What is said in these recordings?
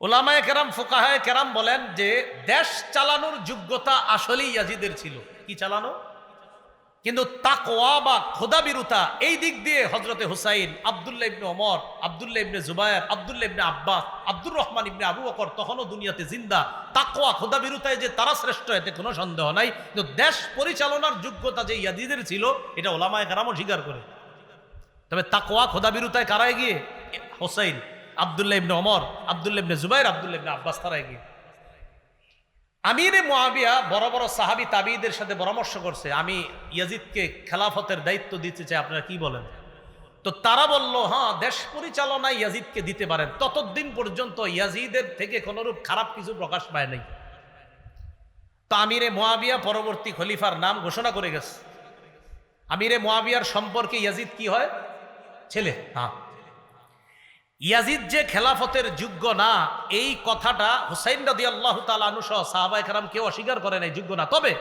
উলামায়ে কেরাম ফুকাহায়ে কেরাম বলেন যে দেশ চালানোর যোগ্যতা আসলেই ইয়াজিদের ছিল। কি চালানো? কিন্তু তাকওয়া বা খোদাবিরুতা এই দিক দিয়ে হযরতে হুসাইন, আব্দুল্লাহ ইবনে ওমর, আব্দুল্লাহ ইবনে জুবায়ের, আব্দুল্লাহ ইবনে আব্বাস, আব্দুর রহমান ইবনে আবু বকর তখনও দুনিয়াতে জিন্দা। তাকওয়া খোদাবিরুতায় যে তারা শ্রেষ্ঠ এতে কোনো সন্দেহ নাই, কিন্তু দেশ পরিচালনার যোগ্যতা যে ইয়াজিদের ছিল এটা উলামায়ে কেরামও স্বীকার করে। তবে তাকওয়া খোদাবিরুতায় কারা এগিয়ে? হুসাইন, আব্দুল্লাহ ইবনে ওমর, আব্দুল্লাহ ইবনে জুবায়ের, আব্দুল্লাহ ইবনে আব্বাস তারা এগিয়ে। আমিরে মুআবিয়া বড় বড় সাহাবী তাবিঈদের সাথে পরামর্শ করছে, আমি ইয়াজিদকে খেলাফতের দায়িত্ব দিতে চাই, আপনারা কি বলেন? তো তারা বলল, হ্যাঁ, দেশ পরিচালনায় ইয়াজিদকে দিতে পারেন, ততদিন পর্যন্ত ইয়াজিদের থেকে কোনরূপ খারাপ কিছু প্রকাশ পায় নাই। তো আমিরে মুআবিয়া পরবর্তী খলিফার নাম ঘোষণা করে গেছে। আমিরে মুআবিয়ার সম্পর্কে ইয়াজিদ কি হয়? ছেলে। হ্যাঁ, ইয়াজিদ যে খেলাফতের যোগ্য না এই কথাটা হুসাইন রাদিয়াল্লাহু তাআলা আনহু সহ সাহাবায়ে কেরাম কেউ অস্বীকার করে নাই, যোগ্য না। তবে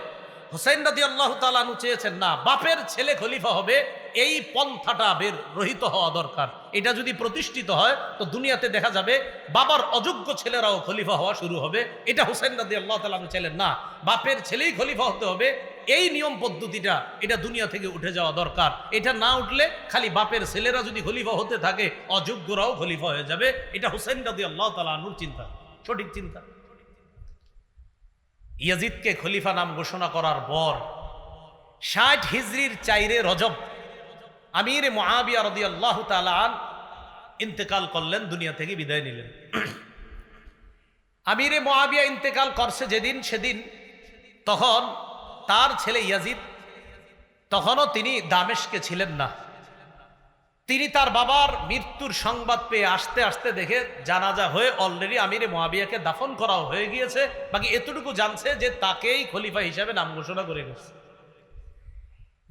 হুসাইন রাদিয়াল্লাহু তাআলা আনহু চেয়েছেন না, বাপের ছেলে খলিফা হবে, এই পন্থাটা বের রহিত হওয়া দরকার। এটা যদি প্রতিষ্ঠিত হয় তো দুনিয়াতে দেখা যাবে বাবার অযোগ্য ছেলেরাও খলিফা হওয়া শুরু হবে। এটা হুসাইন রাদিয়াল্লাহু তাআলা আনহু চাইলেন না, বাপের ছেলেই খলিফা হতে হবে, এই নিয়ম পদ্ধতিটা এটা দুনিয়া থেকে উঠে যাওয়া দরকার। এটা না উঠলে খালি বাপের ছেলেরা যদি খলিফা হতে থাকে অযোগ্যরাও খলিফা হয়ে যাবে। এটা হুসাইন রাদিয়াল্লাহু তাআলা আনহুর চিন্তা, সঠিক চিন্তা। ইয়াজিদকে খলিফা নাম ঘোষণা করার পর ৬০ হিজরির ৪ রজব আমির মুআবিয়া রাদিয়াল্লাহু তাআলা আনহু ইন্তেকাল করলেন, দুনিয়া থেকে বিদায় নিলেন। আমিরে মুআবিয়া ইন্তেকাল করছে যেদিন, সেদিন তখন তার ছেলে ইয়াজিদ, তখনও তিনি দামেস্কে ছিলেন না। তিনি তার বাবার মৃত্যুর সংবাদ পেয়ে আসতে আসতে দেখে জানাজা হয়ে অলরেডি আমিরে মুআবিয়াকে দাফন করাও হয়ে গিয়েছে। বাকি এতটুকু জানছে যে তাকেই খলিফা হিসেবে নাম ঘোষণা করে গেছে।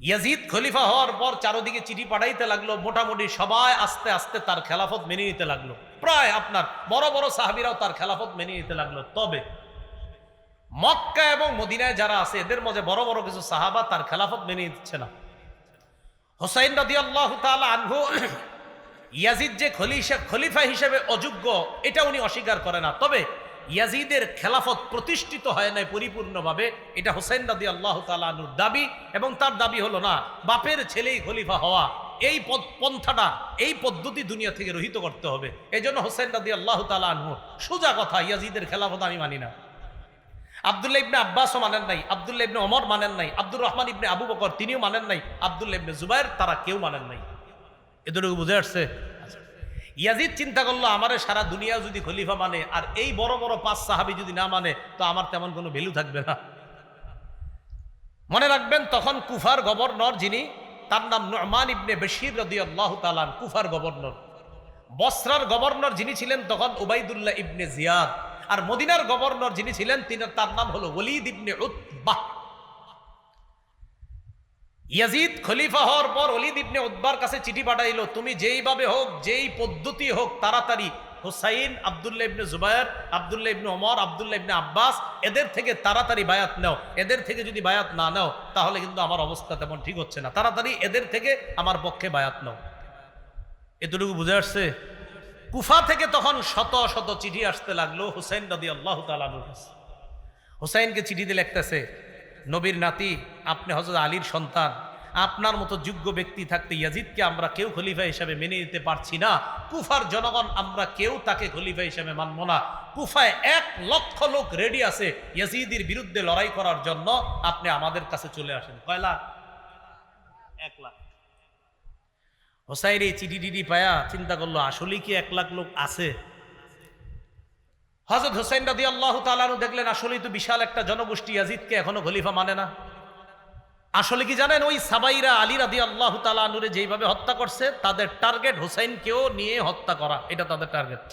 ইয়াজিদ খলিফা হওয়ার পর চারদিকে চিঠি পাঠাইতে লাগলো, মোটামুটি সবাই আস্তে আস্তে তার খেলাফত মেনে নিতে লাগলো। প্রায় আপনার বড় বড় সাহাবীরাও তার খেলাফত মেনে নিতে লাগলো। তবে মক্কা এবং মদিনায় যারা আছে এদের মধ্যে বড় বড় কিছু সাহাবা তার খেলাফত মেনে নিচ্ছে না। হুসাইন রাদিয়াল্লাহু তাআলা আনহু ইয়াজিদ যে খলিফা হিসেবে অযোগ্য এটা উনি অস্বীকার করে না। তবে ইয়াজিদের খেলাফত প্রতিষ্ঠিত হয় নাই পরিপূর্ণভাবে, এটা হুসাইন রাদিয়াল্লাহু তাআলা আনহুর দাবি। এবং তার দাবি হলো না, বাপের ছেলেই খলিফা হওয়া, এই পন্থাটা, এই পদ্ধতি দুনিয়া থেকে রহিত করতে হবে। এই জন্য হুসাইন রাদিয়াল্লাহু তাআলা আনহু সোজা কথা, ইয়াজিদের খেলাফত আমি মানি না। আব্দুল্লাহ ইবনে আব্বাসও মানেন নাই, আব্দুল্লাহ ইবনে ওমর মানেন নাই, আব্দুর রহমান ইবনে আবু বকর তিনিও মানেন নাই, আব্দুল্লাহ ইবনে জুবায়ের তারা কেউ মানেন নাই। এতটুকু বুঝে আসছে? ইয়াজিদ চিন্তা করলো, আমারে সারা দুনিয়া যদি খলিফা মানে আর এই বড় বড় ৫ সাহাবী যদি না মানে তো আমার তেমন কোনো ভ্যালু থাকবে না। মনে রাখবেন, তখন কুফার গভর্নর যিনি, তার নাম নু'মান ইবনে বশীর রাদিয়াল্লাহু তাআলা, কুফার গভর্নর। বসরার গভর্নর যিনি ছিলেন তখন উবাইদুল্লাহ ইবনে জিয়াদ। আর মদিনার গভর্নর যিনি ছিলেন তার নাম হলো ওলীদ ইবনে উতবাহ। ইয়াজিদ খলিফা হওয়ার পর ওলীদ ইবনে উতবার কাছে চিঠি পাঠাইলো, তুমি যেইভাবে হোক, যেই পদ্ধতি হোক, তাড়াতাড়ি হুসাইন, আব্দুল্লাহ ইবনে জুবায়ের, আব্দুল্লাহ ইবনে ওমর, আব্দুল্লাহ ইবনে আব্বাস এদের থেকে তাড়াতাড়ি বায়াত নাও। এদের থেকে যদি বায়াত না নাও তাহলে কিন্তু আমার অবস্থা তেমন ঠিক হচ্ছে না, তাড়াতাড়ি এদের থেকে আমার পক্ষে বায়াত নাও। এতটুকু বুঝে আসছে? কুফা থেকে তখন শত শত চিঠি আসতে লাগলো হুসাইন রাদিয়াল্লাহু তাআলা আনহুর কাছে। হুসাইনকে চিঠিতে লিখতেছে, নবীর নাতি, আপনি হযরত আলীর সন্তান, আপনার মতো যোগ্য ব্যক্তি থাকতে ইয়াজিদকে আমরা কেউ খলিফা হিসেবে মেনে নিতে পারছি না। কুফার জনগণ আমরা কেউ তাকে খলিফা হিসেবে মানব না। কুফায় ১,০০,০০০ লোক রেডি আছে ইয়াজিদের বিরুদ্ধে লড়াই করার জন্য, আপনি আমাদের কাছে চলে আসেন। কয় লাখ? ১,০০,০০০। হোসাইন এই চিঠি টিডি পায়া চিন্তা করলো, আসলেই কি ১,০০,০০০ লোক আছে? হযরত হুসাইন রাদিয়াল্লাহু তাআলা আনহু দেখলেন আসলেই তো বিশাল একটা জনগোষ্ঠী ইয়াজিদকে এখনো খলিফা মানে না। আসলে কি জানেন, ওই সাবাইরা আলী রাদিয়াল্লাহু তাআলা আনহুরে যেইভাবে হত্যা করছে, তাদের টার্গেট হুসাইনকেও নিয়ে হত্যা করা, এটা তাদের টার্গেট।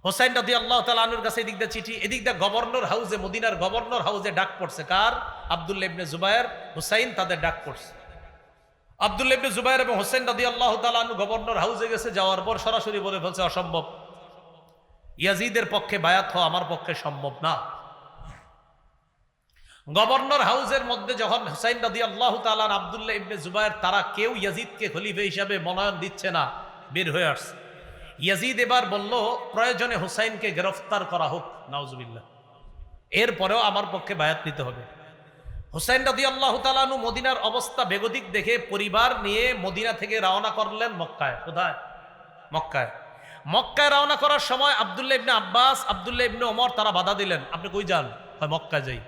হুসাইন রাদিয়াল্লাহু তাআলা আনহুর কাছে এদিক দিয়ে চিঠি, এদিক দিয়ে গভর্নর হাউসে, মদিনার গভর্নর হাউসে ডাক পড়ছে। কার? আব্দুল্লাহ ইবনে জুবায়ের, হুসাইন, তাদের ডাক পড়ছে। আব্দুল্লাহ ইবনে জুবায়ের এবং হুসাইন রাদিয়াল্লাহু তাআলা আনহু গভর্নর হাউসে গেছে, যাওয়ার পর সরাসরি বলে ফেলছে, অসম্ভব, ইয়াজিদের পক্ষে বায়াত হওয়া আমার পক্ষে সম্ভব না। গভর্নর হাউসের মধ্যে যখন হুসাইন রাদিয়াল্লাহু তাআলা আর আব্দুল্লাহ ইবনে জুবায়ের তারা কেউ ইয়াজিদকে খলিফা হিসাবে মনোনয়ন দিচ্ছে না, বের হয়ে আসছে। ইয়াজিদ এবার বলল, প্রয়োজনে হুসাইনকে গ্রেফতার করা হোক, নাউজুবিল্লাহ, এরপরেও আমার পক্ষে বায়াত নিতে হবে। হুসাইন রাদিয়াল্লাহু তাআলা আনহু মদিনার অবস্থা বেগতিক দেখে পরিবার নিয়ে মদিনা থেকে রওনা করলেন মক্কায়। কোথায়? মক্কায়। মক্কায় রওনা করার সময় আব্দুল্লাহ ইবনে আব্বাস, আব্দুল্লাহ ইবনে ওমর তারা বাধা দিলেন, আপনি কই যান? হয় মক্কায় যাই।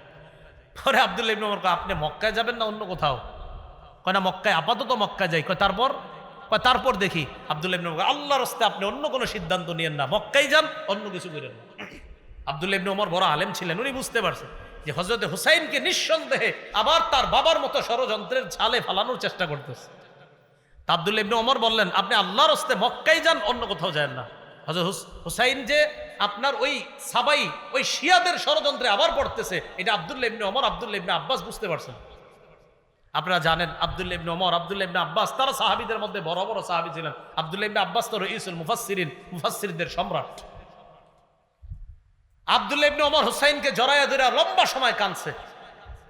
পরে আব্দুল্লাহ ইবনে ওমর কয়, আপনি মক্কায় যাবেন না অন্য কোথাও? কয় না, মক্কায়, আপাতত মক্কায় যাই। কয় তারপর? কয় তারপর দেখি। আব্দুল্লাহ ইবনে ওমর, আল্লাহর রাস্তায় আপনি অন্য কোনো সিদ্ধান্ত নিয়েন না, মক্কায় যান, অন্য কিছু করেন না। আব্দুল্লাহ ইবনে ওমর বড় আলেম ছিলেন, উনি বুঝতে পারছেন যে হযরত হুসাইনকে নিঃসন্দেহে আবার তার বাবার মতো ষড়যন্ত্রের ছালে ফালানোর চেষ্টা করতেছে। তা আব্দুল্লাহ ইবনে ওমর বললেন, আপনি আল্লাহর রাস্তায় মক্কায় যান, অন্য কোথাও যান না। হযরত হুসাইন যে আপনার ওই সাবাই, ওই শিয়াদের ষড়যন্ত্রে আবার পড়তেছে, এটা আব্দুল্লাহ ইবনে ওমর, আব্দুল্লাহ ইবনে আব্বাস বুঝতে পারছেন। আপনারা জানেন আব্দুল্লাহ ইবনে ওমর, আব্দুল্লাহ ইবনে আব্বাস তারা সাহাবীদের মধ্যে বড় বড় সাহাবী ছিলেন। আব্দুল্লাহ ইবনে আব্বাস তো রইসুল মুফাসসিরিন, মুফাসসিরদের সম্রাট। আব্দুল্লাহ ইবনে ওমর হুসাইনকে জড়ায়া ধরে লম্বা সময় কাঁদছে,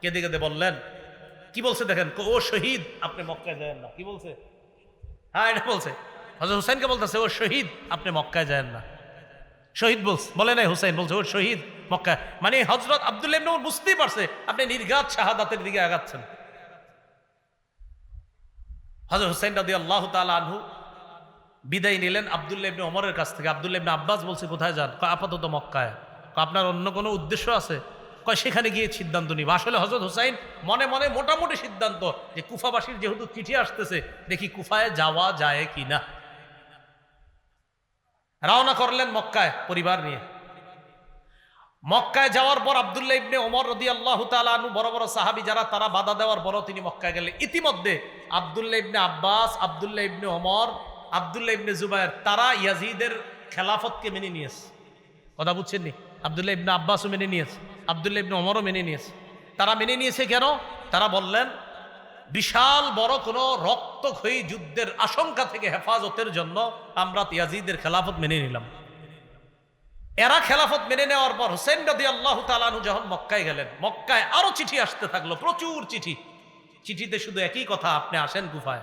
কেঁদে কেঁদে বললেন, কি বলছে দেখেন, ও শহীদ, আপনি মক্কায় যায়েন না। কি বলছে? হ্যাঁ, এটা বলছে। হযরত হুসাইনকে বলতেছে, ও শহীদ, আপনি মক্কায় যায়েন না। শহীদ বলে নাই, হুসাইন বলছে, ও শহীদ, মক্কায়। মানে হযরত আব্দুল্লাহ ইবনে ওমর বুঝতেই পারছে আপনি নির্ঘাত শাহাদাতের দিকে আগাচ্ছেন। হযরত হুসাইন রাদিয়াল্লাহু তাআলা আনহু বিদায় নিলেন আব্দুল্লাহ ইবনে ওমরের কাছ থেকে। আব্দুল্লাহ ইবনে আব্বাস বলছে, কোথায় যান? কয় আপাতত মক্কায়। কয় আপনার অন্য কোনো উদ্দেশ্য আছে? কয় সেখানে গিয়ে সিদ্ধান্ত নিব। আসলে হযরত হুসাইন মনে মনে মোটামুটি সিদ্ধান্ত যে কুফাবাসীর যেহেতু চিঠি আসতেছে, দেখি কুফায় যাওয়া যায় কিনা। রওনা করলেন মক্কায় পরিবার নিয়ে। মক্কায় যাওয়ার পর আব্দুল্লাহ ইবনে ওমর রাদিয়াল্লাহু তাআলা আনহু, বড় বড় সাহাবী যারা, তারা বাধা দেওয়ার পরও তিনি মক্কায় গেলেন। ইতিমধ্যে আব্দুল্লাহ ইবনে আব্বাস, আব্দুল্লাহ ইবনে ওমর, আব্দুল্লাহ ইবনে জুবায়ের তারা ইয়াজিদের খেলাফতকে মেনে নিয়েছে। কথা বুঝছেন নি? আব্দুল্লাহ ইবনে আব্বাসও মেনে নিয়েছে, আব্দুল্লাহ ইবনে ওমরও মেনে নিয়েছে। তারা মেনে নিয়েছে কেন? তারা বললেন, বিশাল বড় কোনো রক্তক্ষয়ী যুদ্ধের আশঙ্কা থেকে হেফাজতের জন্য আমরা ইয়াজিদের খেলাফত মেনে নিলাম। এরা খেলাফত মেনে নেওয়ার পর হুসাইন রাদিয়াল্লাহু তাআলা আনহু যখন মক্কায় গেলেন, মক্কায় আরো চিঠি আসতে থাকলো, প্রচুর চিঠি। চিঠিতে শুধু একই কথা, আপনি আসেন কুফায়।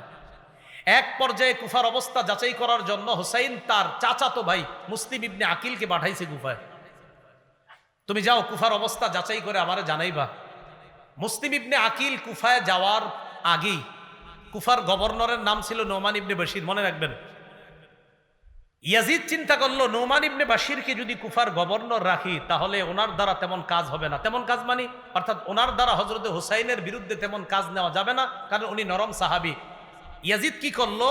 এক পর্যায়ে কুফার অবস্থা যাচাই করার জন্য হুসাইন তার চাচাতো ভাই মুসলিম ইবনে আকিলকে পাঠাইছে কুফায়। তুমি যাও, কুফার অবস্থা যাচাই করে আমারে জানাইবা। মুসলিম ইবনে আকিল কুফায় যাওয়ার আগেই, কুফার গভর্নরের নাম ছিল নোমান ইবনে বশির, মনে রাখবেন। ইয়াজিদ চিন্তা করলো, নোমান ইবনে বাশিরকে যদি কুফার গভর্নর রাখি তাহলে ওনার দ্বারা তেমন কাজ হবে না। তেমন কাজ মানে অর্থাৎ ওনার দ্বারা হযরত হুসাইনের বিরুদ্ধে তেমন কাজ নেওয়া যাবে না, কারণ উনি নরম সাহাবী। ইয়াজিদ কি করলো,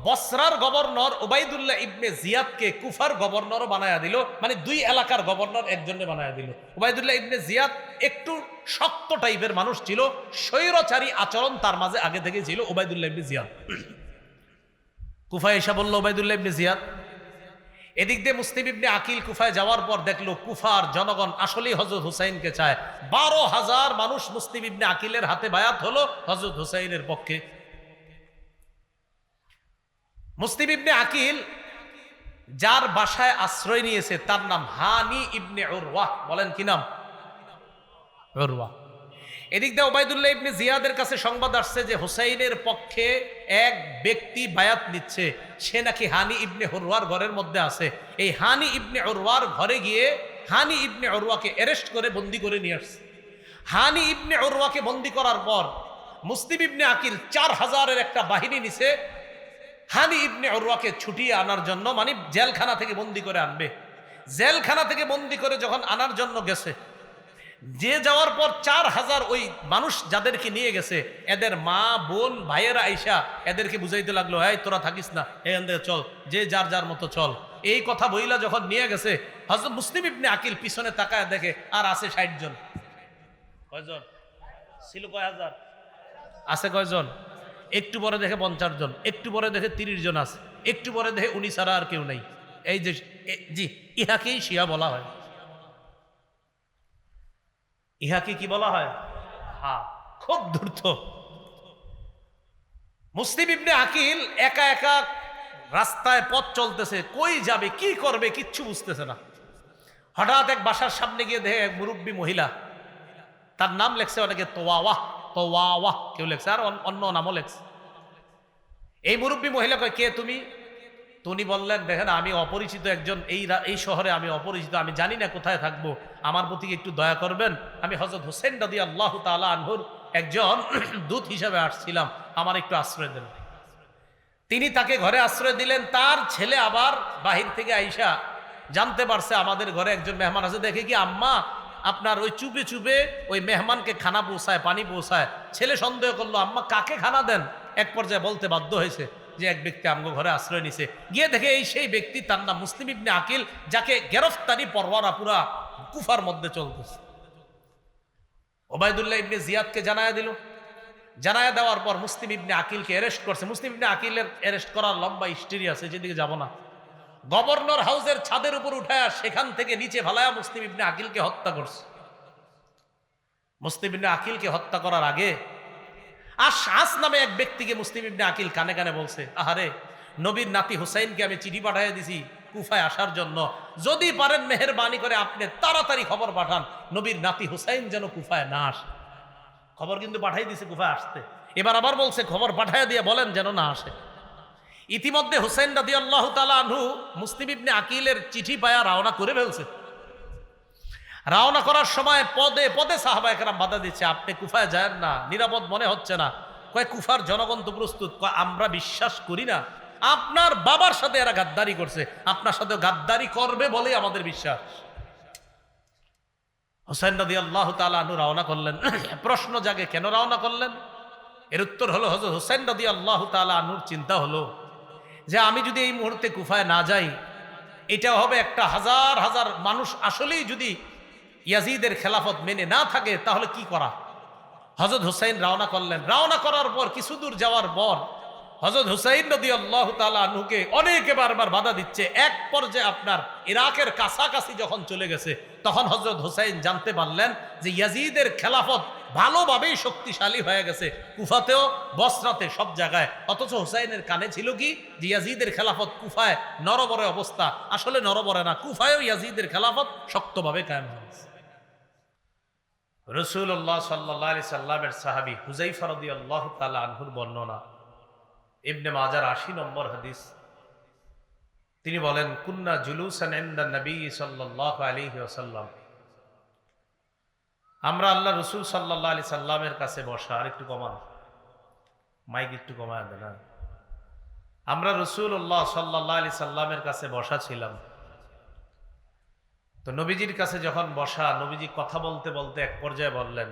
বসরার গভর্নর ওবাইদুল্লাহ ইবনে জিয়াদকে কুফার গভর্নরও বানায়া দিল, মানে দুই এলাকার গভর্নর একজনে বানায়া দিল। ওবাইদুল্লাহ ইবনে জিয়াদ একটু শক্ত টাইপের মানুষ ছিল, স্বৈরচারী আচরণ তার মাঝে আগে থেকে ছিল। ওবাইদুল্লাহ ইবনে জিয়াদ কুফায় এসে বলল, ওবাইদুল্লাহ ইবনে জিয়াদ। এদিক দিয়ে মুসলিম ইবনে আকিল কুফায় যাওয়ার পর দেখলো কুফার জনগণ আসলেই হযরত হুসাইনকে চায়। 12,000 মানুষ মুসলিম ইবনে আকিলের হাতে বায়াত হলো হযরত হুসাইনের পক্ষে। মুসলিম ইবনে আকিল যার বাসায় আশ্রয় নিয়েছে তার নাম হানি ইবনে উরওয়াহ। বলেন কি নাম? উরওয়াহ। এদিক দিয়ে ওবাইদুল্লাহ ইবনে জিয়াদের কাছে সংবাদ আসছে যে হুসাইনের পক্ষে এক ব্যক্তি বায়াত নিচ্ছে, সে নাকি হানি ইবনে উরওয়ার ঘরের মধ্যে আছে। এই হানি ইবনে উরওয়ার ঘরে গিয়ে হানি ইবনে উরওয়াকে অ্যারেস্ট করে বন্দী করে নিয়ে আসছে। হানি ইবনে উরওয়াকে বন্দী করার পর মুসলিম ইবনে আকিল 4000-এর একটা বাহিনী নিছে হানি ইবনে উরওয়াকে ছুটিয়ে আনার জন্য, মানে জেলখানা থেকে বন্দী করে আনবে। জেলখানা থেকে বন্দী করে যখন আনার জন্য গেছে, যে যাওয়ার পর 4000 ওই মানুষ যাদেরকে নিয়ে গেছে, এদের মা বোন ভাইয়েরা আইসা এদেরকে বুঝাইতে লাগলো, এই তোরা থাকিস না, এখান থেকে চল, যে যার যার মতো চল। এই কথা বইলা যখন নিয়ে গেছে, হযরত মুসলিম ইবনে আকিল পিছনে তাকায় দেখে আর আছে 60 জন। কয়জন ছিল? কয় হাজার আছে? কয়জন? একটু পরে দেখে 50 জন, একটু পরে দেখে 30 জন আছে, একটু পরে দেখে 19 ছাড়া আর কেউ নাই। এই যে জি, ইহাকেই শিয়া বলা হয়। ইহাকে কি বলা হয়? হ্যাঁ, খুব ধূর্ত। মুসলিম ইবনে আকিল একা একা রাস্তায় পথ চলতেছে, কই যাবে কি করবে কিচ্ছু বুঝতেছে না। হঠাৎ এক বাসার সামনে গিয়ে দেখে এক মুরব্বী মহিলা, তার নাম লেখছে অনেকে তোয়াওয়াহ, তোয়াওয়াহ কেউ লেখছে, আর অন্য নামও লেখছে। এই মুরব্বী মহিলা কয়, কে তুমি? তো উনি বললেন, দেখেন আমি অপরিচিত একজন, এই শহরে আমি অপরিচিত, আমি জানি না কোথায় থাকবো, আমার প্রতি একটু দয়া করবেন। আমি হযরত হোসেন রাদিয়াল্লাহু তাআলা আনহুর একজন দূত হিসেবে আসছিলাম, আমার একটু আশ্রয় দেন। তিনি তাকে ঘরে আশ্রয় দিলেন। তার ছেলে আবার বাহির থেকে আইসা জানতে পারছে আমাদের ঘরে একজন মেহমান আছে, দেখে কি আম্মা আপনার ওই চুপে চুপে ওই মেহমানকে খানা পৌঁছায়, পানি পৌঁছায়। ছেলে সন্দেহ করলো আম্মা কাকে খানা দেন। এক পর্যায়ে বলতে বাধ্য হয়েছে যে এক ব্যক্তি আমগো ঘরে আশ্রয় নিছে। গিয়ে দেখে এই সেই ব্যক্তি, তার নাম মুসলিম ইবনে আকিল, যাকে গ্রেফতারি পরোয়ানা পুরা কুফার মধ্যে চলতেছে। ওবায়দুল্লাহ ইবনে জিয়াদকে জানায়া দিল। জানায়া দেওয়ার পর মুসলিম ইবনে আকিলকে অ্যারেস্ট করছে। মুসলিম ইবনে আকিলের অ্যারেস্ট করার লম্বা হিস্ট্রি আছে, যেদিকে যাব না। গভর্নর হাউসের ছাদের উপর উঠায়া সেখান থেকে নিচে ফালায়া মুসলিম ইবনে আকিলকে হত্যা করছে। মুসলিম ইবনে আকিলকে হত্যা করার আগে আশআস নামে এক ব্যক্তিকে মুসলিম ইবনে আকিল কানে কানে বলছে, আহারে নবীর নাতি হুসাইনকে আমি চিঠি পাঠিয়ে দিছি কুফায় আসার জন্য, যদি পারেন মেহেরবানি করে আপনি তাড়াতাড়ি খবর পাঠান নবীর নাতি হুসাইন যেন কুফায় না আসে। খবর কিন্তু পাঠাই দিছে কুফায় আসতে। এবার আবার বলছে খবর পাঠাইয়া দিয়ে বলেন যেন না আসে। ইতিমধ্যে হুসাইন রাদিয়াল্লাহু তাআলা আনহু মুসলিম ইবনে আকিলের চিঠি পায়া রওনা করে ফেলছে। রওনা করার সময় পদে পদে সাহাবায়ে কেরাম বাধা দিচ্ছে, আপনি কুফায় যায়েন না, নিরাপদ মনে হচ্ছে না। কয় কুফার জনগণ তো প্রস্তুত। কয় আমরা বিশ্বাস করি না, আপনার বাবার সাথে এরা গাদ্দারি করছে, আপনার সাথে গাদ্দারি করবে বলেই আমাদের বিশ্বাস। হুসাইন রাদিয়াল্লাহু তাআলা আনহু রওনা করলেন। প্রশ্ন জাগে কেন রওনা করলেন? এর উত্তর হলো হযরত হুসাইন রাদিয়াল্লাহু তাআলা আনহুর চিন্তা হলো যে আমি যদি এই মুহূর্তে কুফায় না যাই, এটা হবে একটা হাজার হাজার মানুষ আসলেই যদি ইয়াজিদের খেলাফত মেনে না থাকে তাহলে কি করা। হযরত হুসাইন রওনা করলেন। রওনা করার পর কিছু দূর যাওয়ার পর হযরত হুসাইন রাদিয়াল্লাহু তাআলা আনহুকে অনেকে বারবার বাধা দিচ্ছে। এক পর্যায়ে আপনার ইরাকের কাছাকাছি যখন চলে গেছে, তখন হযরত হুসাইন জানতে পারলেন যে ইয়াজিদের খেলাফত ভালোভাবেই শক্তিশালী হয়ে গেছে, কুফাতেও বসরাতে সব জায়গায়। অথচ হুসাইনের কানে ছিল কি যে ইয়াজিদের খেলাফত কুফায় নরবরে অবস্থা। আসলে নরবরে না, কুফায়ও ইয়াজিদের খেলাফত শক্তভাবে কায়েম হয়েছে। রাসূলুল্লাহ সাল্লাল্লাহু আলাইহি সাল্লামের সাহাবী হুযায়ফা রাদিয়াল্লাহু তাআলা আনহুর বর্ণনা, ইবনে মাজার ৮০ নম্বর হাদিস। তিনি বলেন, কুন্না জুলুসান ইনদা নবী সাল্লাল্লাহু আলাইহি ওয়াসাল্লাম, আমরা আল্লাহ রাসূল সাল্লাল্লাহু আলাইহি সাল্লামের কাছে বসা। আর একটু কমান, মাইক একটু কমায় দেন। আমরা রাসূলুল্লাহ সাল্লাল্লাহু আলাইহি সাল্লামের কাছে বসা ছিলাম। তো নবীজির কাছে যখন বসা, নবীজি কথা বলতে বলতে এক পর্যায়ে বললেন,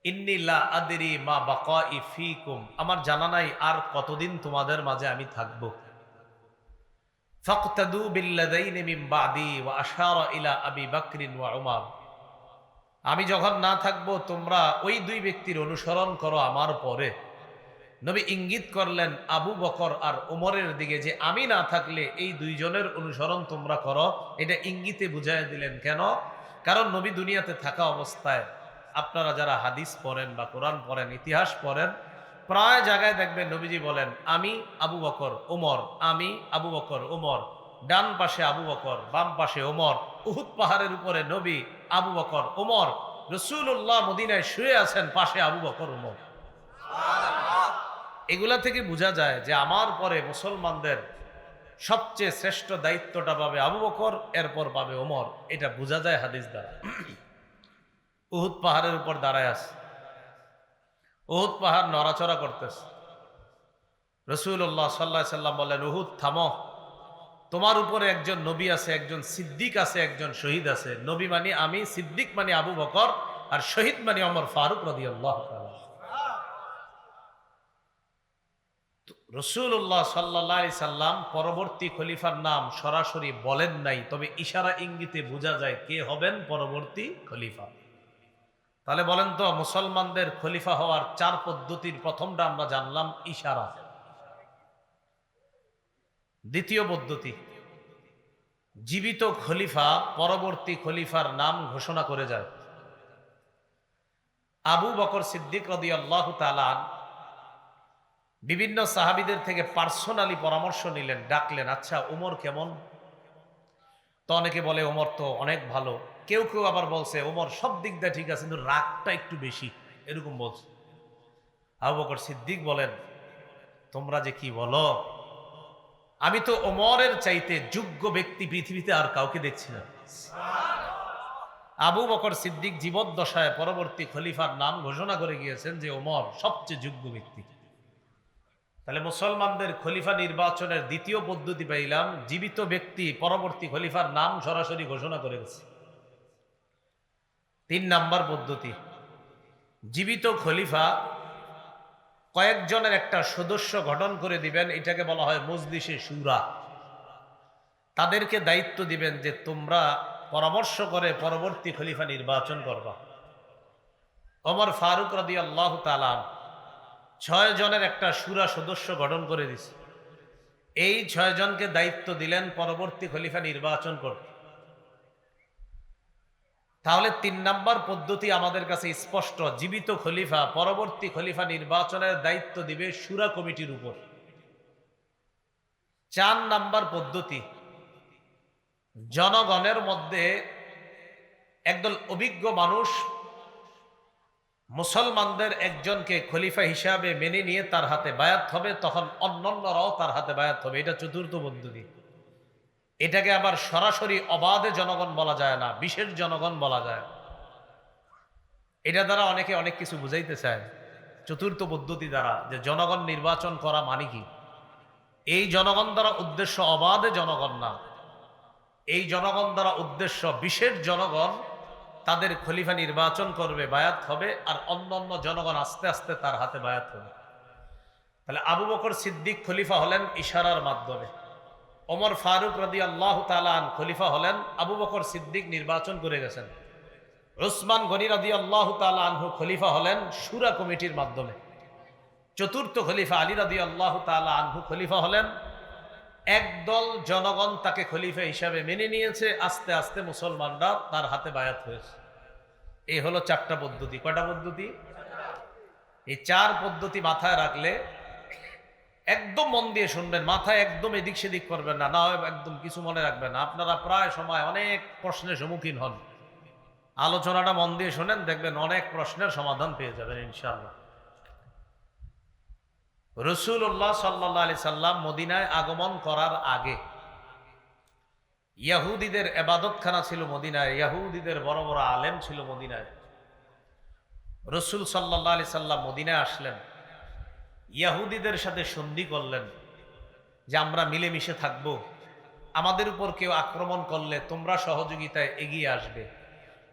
ইন্নী লা আদরি মা বাকাই ফীকুম, আমার জানা নাই আর কতদিন তোমাদের মাঝে আমি থাকব। ফাকতাদু বিল্লাযাইনি মিন বাদি ওয়া আশারা ইলা আবি বকর ওয়া উমর, আমি যখন না থাকব তোমরা ওই দুই ব্যক্তির অনুসরণ করো আমার পরে। নবী ইঙ্গিত করলেন আবু বকর আর উমরের দিকে, যে আমি না থাকলে এই দুইজনের অনুসরণ তোমরা করো। এটা ইঙ্গিতে বুঝাই দিলেন। কেন? কারণ নবী দুনিয়াতে থাকা অবস্থায় আপনারা যারা হাদিস পড়েন বা কোরআন পড়েন, ইতিহাস পড়েন, প্রায় জায়গায় দেখবেন নবীজি বলেন আমি আবু বকর ওমর, আমি আবু বকর ওমর, ডান পাশে আবু বকর, বাম পাশে ওমর। উহুদ পাহাড়ের উপরে নবী, আবু বকর ওমর। রাসূলুল্লাহ মদিনায় শুয়ে আছেন, পাশে আবু বকর ওমর। এগুলা থেকে বোঝা যায় যে আমার পরে মুসলমানদের সবচেয়ে শ্রেষ্ঠ দায়িত্বটা পাবে আবু বকর, এরপর পাবে ওমর। এটা বোঝা যায় হাদিস দ্বারা। উহুদ পাহাড়ের উপর দাঁড়ায় আছে, উহুদ পাহাড় নড়াচড়া করতেছে। রাসূলুল্লাহ সাল্লাল্লাহু আলাইহি সাল্লাম বলেন, উহুদ থামো, তোমার উপরে একজন নবী আছে, একজন সিদ্দিক আছে, একজন শহীদ আছে। নবী মানে আমি, সিদ্দিক মানে আবু বকর, আর শহীদ মানে ওমর ফারুক রাদিয়াল্লাহু তাআলা। রাসূলুল্লাহ সাল্লাল্লাহু আলাইহি সাল্লাম পরবর্তী খলিফার নাম সরাসরি বলেন নাই, তবে ইশারা ইঙ্গিতে বোঝা যায় কে হবেন পরবর্তী খলিফা। তাহলে বলেন তো, মুসলমানদের খলিফা হওয়ার 4 পদ্ধতির প্রথমটা আমরা জানলাম ইশারা। দ্বিতীয় পদ্ধতি, জীবিত খলিফা পরবর্তী খলিফার নাম ঘোষণা করে যায়। আবু বকর সিদ্দিক রাদিয়াল্লাহু তাআলা বিভিন্ন সাহাবীদের থেকে পার্সোনালি পরামর্শ নিলেন, ডাকলেন, আচ্ছা ওমর কেমন? তো অনেকে বলে ওমর তো অনেক ভালো, কেউ কেউ আবার বলছে ওমর সব দিক দিয়ে ঠিক আছে কিন্তু রাগটা একটু বেশি, এরকম বলছে। আবু বকর সিদ্দিক বলেন, তোমরা যে কি বলো, আমি তো ওমরের চাইতে যোগ্য ব্যক্তি পৃথিবীতে আর কাউকে দেখছি না। আবু বকর সিদ্দিক জীবদ্দশায় পরবর্তী খলিফার নাম ঘোষণা করে গিয়েছেন যে ওমর সবচেয়ে যোগ্য ব্যক্তি। তাহলে মুসলমানদের খলিফা নির্বাচনের দ্বিতীয় পদ্ধতি পাইলাম, জীবিত ব্যক্তি পরবর্তী খলিফার নাম সরাসরি ঘোষণা করে গেছে। 3 নাম্বার পদ্ধতি, জীবিত খলিফা কয়েকজনের একটা সদস্য গঠন করে দিবেন, এটাকে বলা হয় মজলিসে শুরা। তাদেরকে দায়িত্ব দিবেন যে তোমরা পরামর্শ করে পরবর্তী খলিফা নির্বাচন করবা। ওমর ফারুক রাদিয়াল্লাহু তাআলা 6 জনের একটা শুরা সদস্য গঠন করে দিছে। এই 6 জনকে দায়িত্ব দিলেন পরবর্তী খলিফা নির্বাচন করতে। তাহলে 3 নাম্বার পদ্ধতি আমাদের কাছে স্পষ্ট, জীবিত খলিফা পরবর্তী খলিফা নির্বাচনের দায়িত্ব দিবে শুরা কমিটির উপর। 4 নাম্বার পদ্ধতি, জনগণের মধ্যে একদল অভিজ্ঞ মানুষ মুসলমানদের একজনকে খলিফা হিসাবে মেনে নিয়ে তার হাতে বায়াত হবে, তখন অন্যান্যরাও তার হাতে বায়াত হবে। এটা 4র্থ পদ্ধতি। এটাকে আবার সরাসরি অবাধে জনগণ বলা যায় না, বিশেষ জনগণ বলা যায়। এটা দ্বারা অনেকে অনেক কিছু বুঝাইতে চায়। 4র্থ পদ্ধতি দ্বারা যে জনগণ নির্বাচন করা মানে কি, এই জনগণ দ্বারা উদ্দেশ্য অবাধে জনগণ না, এই জনগণ দ্বারা উদ্দেশ্য বিশেষ জনগণ তাদের খলিফা নির্বাচন করবে, বায়াত হবে, আর অন্যান্য জনগণ আস্তে আস্তে তার হাতে বায়াত হবে। তাহলে আবু বকর সিদ্দিক খলিফা হলেন ইশারার মাধ্যমে, ওমর ফারুক রাদিয়াল্লাহু তাআলা আনহু খলিফা হলেন, আবু বকর সিদ্দিক নির্বাচন করে গেছেন। উসমান গনি রাদিয়াল্লাহু তাআলা আনহু খলিফা হলেন শুরা কমিটির মাধ্যমে। 4র্থ খলিফা আলী রাদিয়াল্লাহু তাআলা আনহু খলিফা হলেন, একদল জনগণ তাকে খলিফা হিসাবে মেনে নিয়েছে, আস্তে আস্তে মুসলমানরা তার হাতে বায়াত হয়েছে। এই হলো 4টা পদ্ধতি। কয়টা পদ্ধতি? এই 4 পদ্ধতি মাথায় রাখলে, একদম মন দিয়ে শুনবেন, মাথায় একদম এদিক সেদিক করবেন না, না হয় একদম কিছু মনে রাখবেন না। আপনারা প্রায় সময় অনেক প্রশ্নের সম্মুখীন হন, আলোচনাটা মন দিয়ে শোনেন, দেখবেন অনেক প্রশ্নের সমাধান পেয়ে যাবেন ইনশাআল্লাহ। রাসূলুল্লাহ সাল্লাল্লাহু আলাইহি সাল্লাম মদিনায় আগমন করার আগে ইহুদিদের ইবাদতখানা ছিল মদিনায়, ইহুদিদের বড় বড় আলেম ছিল মদিনায়। রাসূল সাল্লাল্লাহু আলাইহি সাল্লাম মদিনায় আসলেন, ইহুদিদের সাথে সন্ধি করলেন যে আমরা মিলেমিশে থাকবো, আমাদের উপর কেউ আক্রমণ করলে তোমরা সহযোগিতায় এগিয়ে আসবে,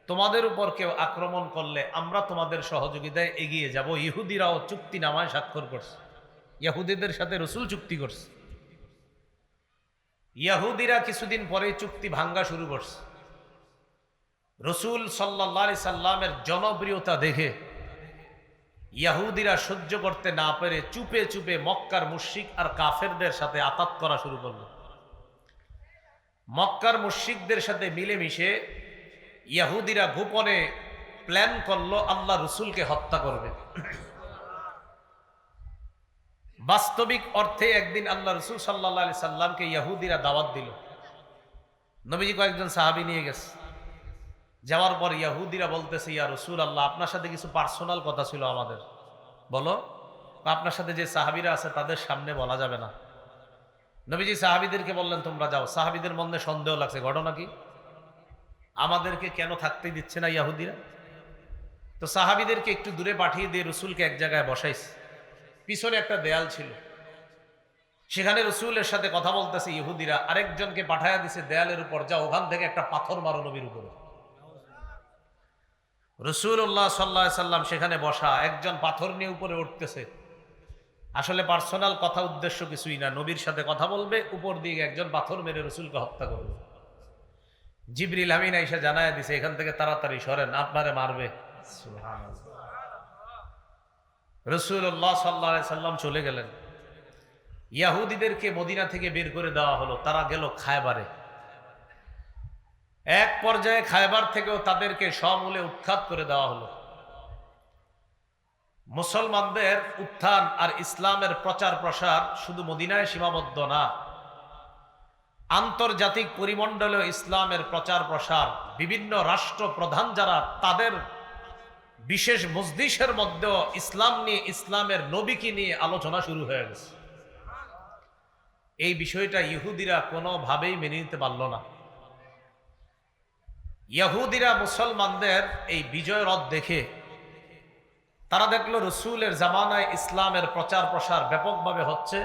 তোমাদের উপর কেউ আক্রমণ করলে আমরা তোমাদের সহযোগিতায় এগিয়ে যাব। ইহুদিরাও চুক্তিনামায় স্বাক্ষর করছে, ইহুদিদের সাথে রাসূল চুক্তি করছে। ইহুদিরা কিছুদিন পরে চুক্তি ভাঙ্গা শুরু করছে। রাসূল সাল্লাল্লাহু আলাইহি সাল্লামের জনপ্রিয়তা দেখে ইহুদিরা সহ্য করতে না পেরে চুপে চুপে মক্কার মুশরিক আর কাফেরদের সাথে আতাত করা শুরু করলো। মক্কার মুশরিকদের সাথে মিলেমিশে ইহুদিরা গোপনে প্ল্যান করলো আল্লাহ রাসূলকে হত্যা করবে। বাস্তবিক অর্থে একদিন আল্লাহ রাসূল সাল্লাল্লাহু আলাইহি সাল্লামকে ইহুদিরা দাওয়াত দিল। নবীজি কয়েকজন সাহাবী নিয়ে গেছে। যাওয়ার পর ইহুদিরা বলতেছে, ইয়া রাসূলুল্লাহ, আপনার সাথে কিছু পার্সোনাল কথা ছিল আমাদের। বলো। আপনার সাথে যে সাহাবীরা আছে তাদের সামনে বলা যাবে না। নবীজি সাহাবীদেরকে বললেন তোমরা যাও। সাহাবীদের মনে সন্দেহ লাগছে, ঘটনা কি, আমাদেরকে কেন থাকতে দিচ্ছে না ইহুদিরা? তো সাহাবীদেরকে একটু দূরে পাঠিয়ে দিয়ে রাসূলকে এক জায়গায় বসাইছে। পিছনে একটা দেয়াল ছিল, সেখানে রাসূলের সাথে কথা বলতেছে ইহুদিরা। আরেকজনকে পাঠায়া দিছে দেয়ালের উপর, যা ওখান থেকে একটা পাথর মারো নবীর উপরে। রাসূলুল্লাহ সাল্লাল্লাহু আলাইহি সাল্লাম সেখানে বসা, একজন পাথর নিয়ে উপরে উঠতেছে। আসলে পার্সোনাল কথা, উদ্দেশ্য কিছুই না, নবীর সাথে কথা বলবে, উপর দিকে একজন পাথর মেরে রাসূলকে হত্যা করবে। জিবরিল আমিন আইসা জানায়া দিছে এখান থেকে তাড়াতাড়ি সরেন, আপনারে মারবে। সুবহানাল্লাহ। রাসূলুল্লাহ সাল্লাল্লাহু আলাইহি সাল্লাম চলে গেলেন। ইহুদিদেরকে মদিনা থেকে বের করে দেওয়া হলো, তারা গেল খায়বারে। এক পর্যায়ে খায়বার থেকেও তাদেরকে সমূলে উৎখাত করে দেওয়া হলো। মুসলমানদের উত্থান আর ইসলামের প্রচার প্রসার শুধু মদিনায় সীমাবদ্ধ না, আন্তর্জাতিক পরিমণ্ডলে ইসলামের প্রচার প্রসার, বিভিন্ন রাষ্ট্র প্রধান যারা, তাদের বিশেষ মজলিসের মধ্যেও ইসলাম নিয়ে, ইসলামের নবীকে নিয়ে আলোচনা শুরু হয়ে গেছে। এই বিষয়টা ইহুদিরা কোনোভাবেই মেনে নিতে পারল না। ইহুদিরা মুসলমানদের এই বিজয় রথ দেখে তারা দেখলো রসুলের জামানায় ইসলামের প্রচার প্রসার ব্যাপকভাবে হচ্ছে।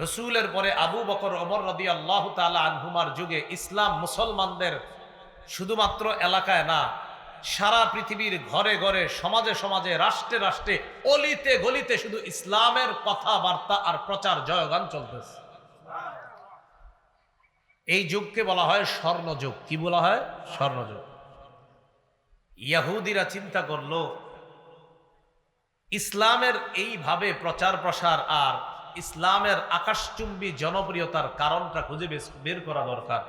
রসুলের পরে আবু বকর ওমর রাদিয়াল্লাহু তাআলা আনহুমার যুগে ইসলাম মুসলমানদের শুধুমাত্র এলাকায় না, সারা পৃথিবীর ঘরে ঘরে, সমাজে সমাজে, রাষ্ট্রে রাষ্ট্রে, অলিতে গলিতে শুধু ইসলামের কথাবার্তা আর প্রচার জয়গান চলতেছে। এই যুগকে বলা হয় স্বর্ণযুগ। কি বলা হয়? স্বর্ণযুগ। ইহুদিরা চিন্তা করলো ইসলামের এইভাবে প্রচার প্রসার আর ইসলামের আকাশচুম্বী জনপ্রিয়তার কারণটা খুঁজে বের করা দরকার।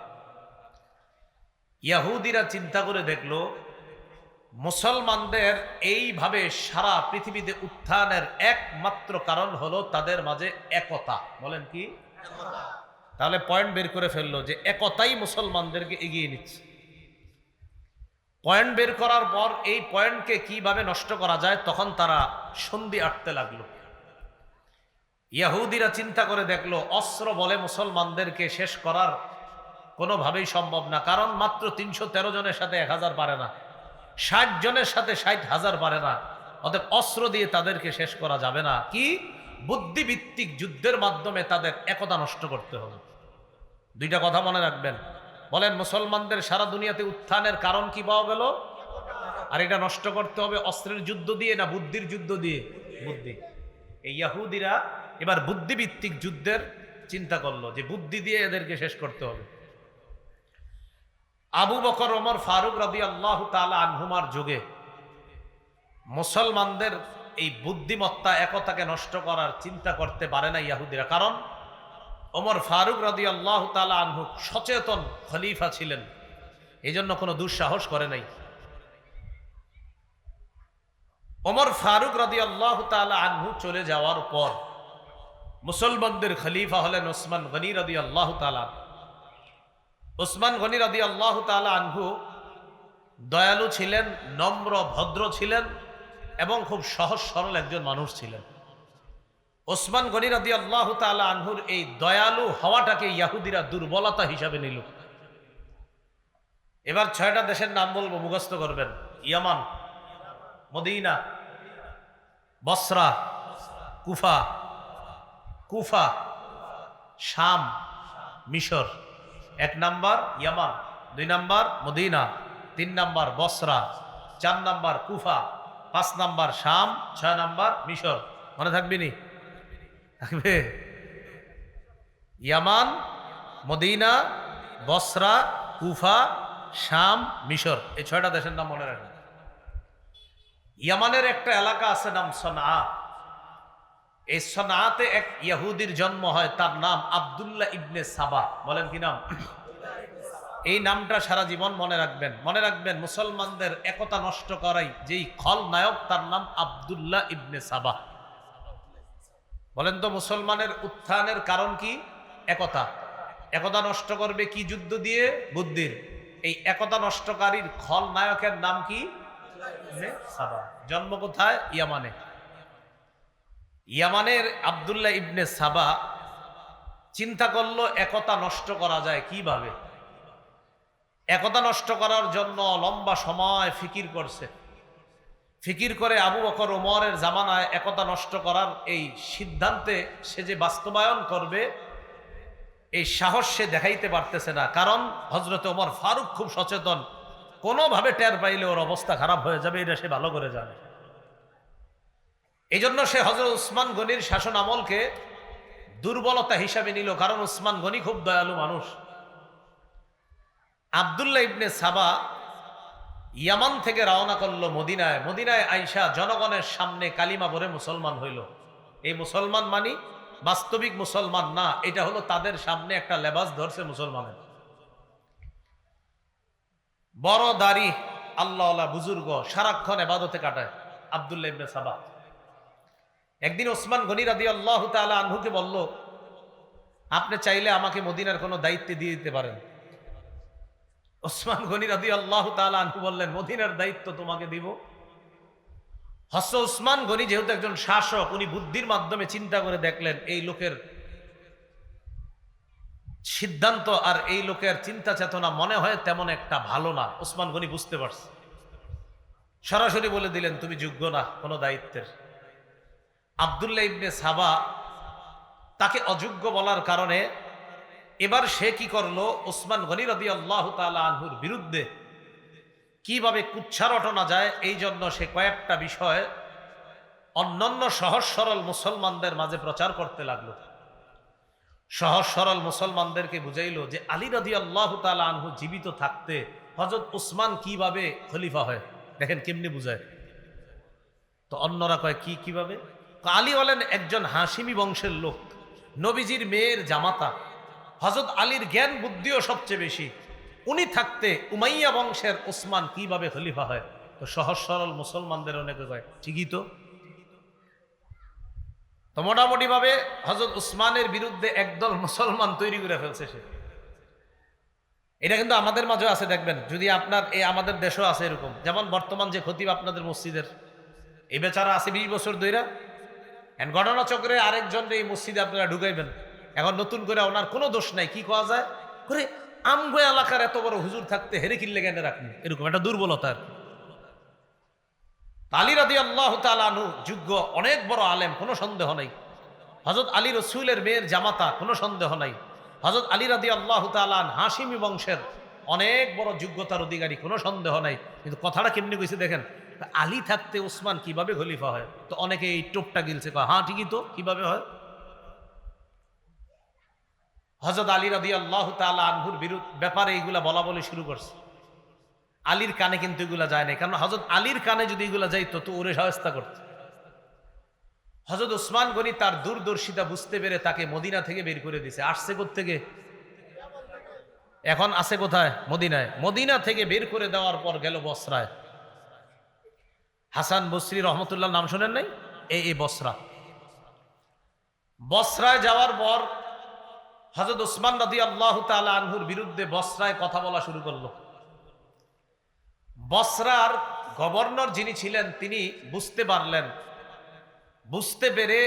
ইহুদিরা চিন্তা করে দেখলো মুসলমানদের এইভাবে সারা পৃথিবীতে উত্থানের একমাত্র কারণ হলো তাদের মাঝে একতা। বলেন কি? তাহলে পয়েন্ট বের করে ফেললো যে একতাই মুসলমানদেরকে এগিয়ে নিচ্ছে। পয়েন্ট বের করার পর এই পয়েন্টকে কিভাবে নষ্ট করা যায় তখন তারা সন্ধি আটতে লাগলো। ইহুদিরা চিন্তা করে দেখলো অস্ত্র বলে মুসলমানদেরকে শেষ করার কোনোভাবেই সম্ভব না, কারণ মাত্র 313 জনের সাথে 1000 পারে না, 60 জনের সাথে 60,000 পারে না। অতএব অস্ত্র দিয়ে তাদেরকে শেষ করা যাবে না। কি? বুদ্ধিভিত্তিক যুদ্ধের মাধ্যমে তাদের একতা নষ্ট করতে হবে। দুইটা কথা মনে রাখবেন। বলেন মুসলমানদের সারা দুনিয়াতে উত্থানের কারণ কি পাওয়া গেল? আর এটা নষ্ট করতে হবে অস্ত্রের যুদ্ধ দিয়ে না বুদ্ধির যুদ্ধ দিয়ে? বুদ্ধি। এই ইহুদিরা এবার বুদ্ধিভিত্তিক যুদ্ধের চিন্তা করলো যে বুদ্ধি দিয়ে এদেরকে শেষ করতে হবে। আবু বকর ওমর ফারুক রাদিয়াল্লাহু তাআলা আনহুমার যুগে মুসলমানদের এই বুদ্ধিমত্তা একতাকে নষ্ট করার চিন্তা করতে পারে না ইহুদিরা, কারণ ওমর ফারুক রাদিয়াল্লাহু তাআলা আনহু সচেতন খলিফা ছিলেন, এই জন্য কোনো দুঃসাহস করে নাই। ওমর ফারুক রাদিয়াল্লাহু তাআলা আনহু চলে যাওয়ার পর মুসলমানদের খলিফা হলেন ওসমান গনি রাদিয়াল্লাহু তাআলা। ওসমান গনি রাদিয়াল্লাহু তাআলা আনহু দয়ালু ছিলেন, নম্র ভদ্র ছিলেন এবং খুব সহজ সরল একজন মানুষ ছিলেন। ওসমান গনি রাদিয়াল্লাহু তাআলা আনহুর এই দয়ালু হওয়াটাকে ইহুদিরা দুর্বলতা হিসাবে নিল। এবার 6টা দেশের নাম বলবো, মুখস্থ করবেন। ইয়ামান, মদিনা, বসরা, কুফা, কুফা, শাম, মিশর। 1 নাম্বার ইয়ামান, 2 নাম্বার মদিনা, 3 নাম্বার বসরা, 4 নাম্বার কুফা, 5 নাম্বার শাম, 6 নাম্বার মিশর। মনে থাকবে নি? থাকবে? ইয়ামান, মদিনা, বসরা, কুফা, শাম, মিশর, এই 6টা দেশের নাম মনে রাখবেন। ইয়ামানের একটা এলাকা আছে নাম সনআ। এই সনআতে এক ইহুদির জন্ম হয়, তার নাম আব্দুল্লাহ ইবনে সাবা। বলেন কি নাম? এই নামটা সারা জীবন মনে রাখবেন। মনে রাখবেন মুসলমানদের একতা নষ্ট করাই যেই খলনায়ক, তার নাম আব্দুল্লাহ ইবনে সাবা। বলেন তো মুসলমানের উত্থানের কারণ কি? একতা। একতা নষ্ট করবে কি যুদ্ধ দিয়ে? বুদ্ধির। এই একতা নষ্টকারীর খলনায়কের নাম কি? সাবা। জন্ম কোথায়? ইয়ামানে। ইয়ামানের আব্দুল্লাহ ইবনে সাবা চিন্তা করলো একতা নষ্ট করা যায় কিভাবে। একতা নষ্ট করার জন্য লম্বা সময় ফিকির করছে। ফিকির করে আবু বকর ওমরের জামানায় একতা নষ্ট করার এই সিদ্ধান্তে সে যে বাস্তবায়ন করবে, এই সাহস সে দেখাইতে পারতেছে না, কারণ হযরত ওমর ফারুক খুব সচেতন। কোনোভাবে টের পাইলে ওর অবস্থা খারাপ হয়ে যাবে, এটা সে ভালো করে জানে। এই জন্য সে হযরত উসমান গনির শাসন আমলকে দুর্বলতা হিসাবে নিল, কারণ উসমান গনি খুব দয়ালু মানুষ। আব্দুল্লাহ ইবনে সাবা ইয়ামান থেকে রওনা করলো মদিনায়। মদিনায় আইসা জনগণের সামনে কালিমা পড়ে মুসলমান হইল। এই মুসলমান মানি বাস্তবিক মুসলমান না, এটা হলো তাদের সামনে একটা লেবাস ধরছে মুসলমানের। বড় দাড়ি, আল্লাহওয়ালা বুজুর্গ, সারাক্ষণ ইবাদতে কাটায় আব্দুল্লাহ ইবনে সাবা। একদিন ওসমান গনি রাদিয়াল্লাহু তাআলা আনহুকে বলল, আপনি চাইলে আমাকে মদিনার কোনো দায়িত্ব দিয়ে দিতে পারেন। ওসমান গনি রাদিয়াল্লাহু তাআলা আনহু বললেন, মদিনার দায়িত্ব তোমাকে দিব? হযরত ওসমান গনি যেহেতু একজন শাসক, উনি বুদ্ধির মাধ্যমে চিন্তা করে দেখলেন এই লোকের সিদ্ধান্ত আর এই লোকের চিন্তা চেতনা মনে হয় তেমন একটা ভালো না। ওসমান গনি বুঝতে পারছে, সরাসরি বলে দিলেন তুমি যোগ্য না কোনো দায়িত্বের। আব্দুল্লাহ ইবনে সাবা তাকে অযোগ্য বলার কারণে এবার সে কি করলো, ওসমান গনি রাদিয়াল্লাহু তাআলা আনহুর বিরুদ্ধে কিভাবে কুচ্ছা রটনা যায় এই জন্য সে কয়েকটা বিষয় অন্যান্য সহজ সরল মুসলমানদের মাঝে প্রচার করতে লাগলো। সহজ সরল মুসলমানদেরকে বুঝাইলো যে আলী রাদিয়াল্লাহু তাআলা আনহু জীবিত থাকতে হযরত উসমান কিভাবে খলিফা হয়, দেখেন কেমনে বুঝায়। তো অন্যরা কয় কিভাবে? আলী হলেন একজন হাশিমি বংশের লোক, নবীজির মেয়ের জামাতা, হযরত আলীর জ্ঞান বুদ্ধিও সবচেয়ে বেশি, উনি থাকতে উমাইয়া বংশের উসমান কিভাবে খলিফা হয়? তো সহজ সরল মুসলমানদের অনেকে কয় ঠিকই তো। তো মোটামুটি ভাবে হযরত উসমানের বিরুদ্ধে একদল মুসলমান তৈরি করে ফেলছে সে। এটা কিন্তু আমাদের মাঝে আছে, দেখবেন যদি আপনার এই আমাদের দেশেও আছে এরকম। যেমন বর্তমান যে খতিব আপনাদের মসজিদের, এই বেচারা আছে 20 বছর ধইরা, ঘটনা চক্রে আরেকজন এই মসজিদে আপনারা ঢুকাইবেন, এখন নতুন করে ওনার কোনো দোষ নাই, কি কোয়া যায় করে আমগো এলাকার এত বড় হুজুর থাকতে হেরে কিল্লে জ্ঞানে রাখেন, এরকম একটা দুর্বলতা। আলী রাদিয়াল্লাহু তাআলা আনহু যোগ্য অনেক বড় আলেম, কোনো সন্দেহ নাই। হযরত আলী রাসূলের মেয়ের জামাতা, কোনো সন্দেহ নাই। হযরত আলী রাদিয়াল্লাহু তাআলা হাশিমি বংশের অনেক বড় যোগ্যতার অধিকারী, কোনো সন্দেহ নাই। কিন্তু কথাটা কেমনি কইছে দেখেন, আলী থাকতে উসমান কিভাবে খলিফা হয়? তো অনেকে এই টোপটা গিলছে, হ্যাঁ ঠিকই তো, কিভাবে হয়? হযরত আলী রাদিয়াল্লাহু তাআলা আনহুর ব্যাপারে এইগুলা বলা বলে শুরু করছে। আলীর কানে কিন্তু এগুলা যায় নাই, কারণ হযরত আলীর কানে যদি এগুলা যাইতো তো ওরে সহায়তা করত। হযরত উসমান গনি তার দূরদর্শিতা বুঝতে পেরে তাকে মদিনা থেকে বের করে দিছে। আসছে কোত্থেকে? এখন আছে কোথায়? মদিনায়। মদিনা থেকে বের করে দেওয়ার পর গেল বসরায়। হাসান বসরি রহমতুল্লাহ নাম শোনেন নাই? এই বসরা। বসরায় যাওয়ার পর হযরত উসমান রাদিয়াল্লাহু তাআলা আনহুর বিরুদ্ধে বসরায় কথা বলা শুরু করলো। বসরার গভর্নর যিনি ছিলেন তিনি বুঝতে পারলেন, বুঝতে পেরে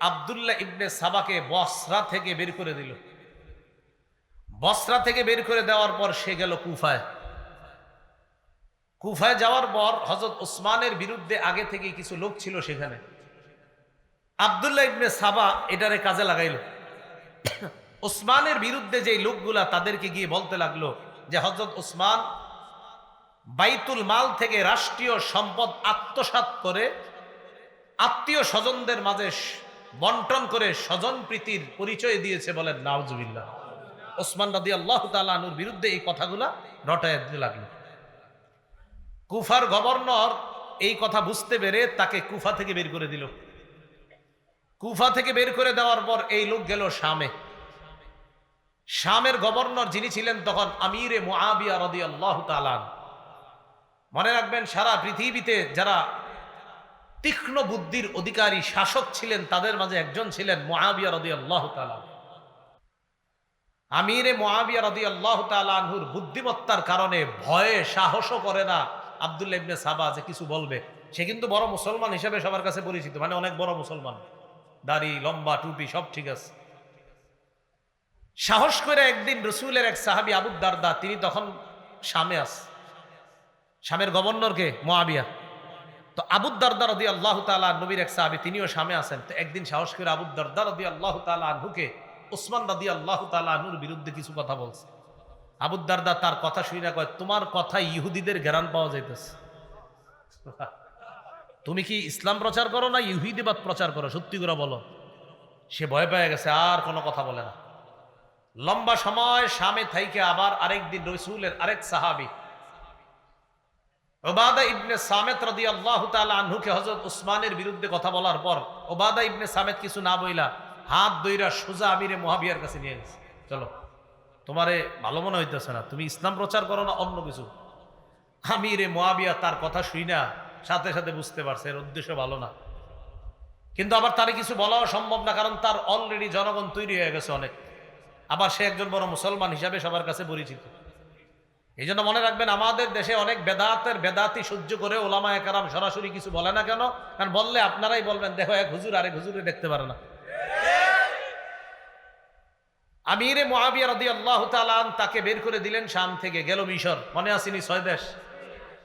আব্দুল্লাহ ইবনে সাবাকে বসরা থেকে বের করে দিল। বসরা থেকে বের করে দেওয়ার পর সে গেল কুফায়। কুফায় যাওয়ার পর হযরত উসমানের বিরুদ্ধে আগে থেকে কিছু লোক ছিল সেখানে। আব্দুল্লাহ ইবনে সাবা এটারে কাজে লাগাইল। উসমানের বিরুদ্ধে যে লোকগুলা তাদেরকে গিয়ে বলতে লাগলো যে হযরত উসমান বাইতুল মাল থেকে রাষ্ট্রীয় সম্পদ আত্মসাৎ করে আত্মীয় স্বজনদের মাঝে বন্টন করে স্বজন প্রীতির পরিচয় দিয়েছে, বলেন নাউজুবিল্লাহ। ওসমান রাদিয়াল্লাহু তাআলা আনহুর বিরুদ্ধে এই কথাগুলা রটায় দিতে লাগলো। কুফার গভর্নর এই কথা বুঝতে পেরে তাকে কুফা থেকে বের করে দিল। কুফা থেকে বের করে দেওয়ার পর এই লোক গেল শামে। শামের গভর্নর যিনি ছিলেন তখন আমিরে মুআবিয়া রাদিয়াল্লাহু তাআলা। মনে রাখবেন, সারা পৃথিবীতে যারা তীক্ষ্ণ বুদ্ধির অধিকারী শাসক ছিলেন তাদের মাঝে একজন ছিলেন মুআবিয়া রাদিয়াল্লাহু তাআলা। আমিরে মুআবিয়া রাদিয়াল্লাহু তাআলা আনহুর বুদ্ধিমত্তার কারণে ভয়ে সাহসও করে না আব্দুল্লাহ ইবনে সাবা যে কিছু বলবে। সে কিন্তু বড় মুসলমান হিসেবে সবার কাছে পরিচিত, মানে অনেক বড় মুসলমান, দাড়ি লম্বা টুপি সব ঠিক আছে। সাহস করে একদিন রসুলের এক সাহাবী আবু দারদা, তিনি তখন শামে আছে। শামের গভর্নরকে মুআবিয়া। তো আবু দারদা রাদিয়াল্লাহু তাআলা নবীর এক সাহাবী, তিনিও শামে আছেন। তো একদিন সাহস করে আবু দারদা রাদিয়াল্লাহু তাআলা আনহুকে উসমান রাদিয়াল্লাহু তাআলা আনহুর বিরুদ্ধে কিছু কথা বলছে। আবু দারদা তার কথা শুনে কয়, তোমার কথা ইহুদিদের জ্ঞান পাওয়া যাইতেছে। তুমি কি ইসলাম প্রচার করো না ইহুদিবাদ প্রচার করো? সত্যি করে বলো। সে ভয় পেয়ে গেছে, আর কোনো কথা বলে না। লম্বা সময় শামে থাইকে আবার আরেকদিন রাসূলের আরেক সাহাবী উবাদা ইবনে সামেত রাদিয়াল্লাহু তাআলা আনহুকে হযরত উসমানের বিরুদ্ধে কথা বলার পর উবাদা ইবনে সামেত কিছু না বইলা হাত ধইরা সোজা আমিরে মুআবিয়ার কাছে নিয়ে গেছে। চলো, তোমারে ভালো মনে হইতেছে না, তুমি ইসলাম প্রচার করো না অন্য কিছু। আমিরে মুআবিয়া তার কথা শুইনা সাথে সাথে বুঝতে পারছে এর উদ্দেশ্য ভালো না। কিন্তু আবার তারে কিছু বলাও সম্ভব না, কারণ তার অলরেডি জনগণ তৈরি হয়ে গেছে অনেক। আবার সে একজন বড় মুসলমান হিসাবে সবার কাছে পরিচিত। এই জন্য মনে রাখবেন, আমাদের দেশে অনেক বেদাতি সহ্য করে ওলামায়ে কেরাম সরাসরি কিছু বলে না কেন? কারণ বললে আপনারাই বলবেন, দেখো এক হুজুর আরেক হুজুরে দেখতে পারে না। আমিরে মুআবিয়া রাদিয়াল্লাহু তাআলা তাকে বের করে দিলেন শাম থেকে, গেল মিশর, মনে আসেনি 6 দেশ।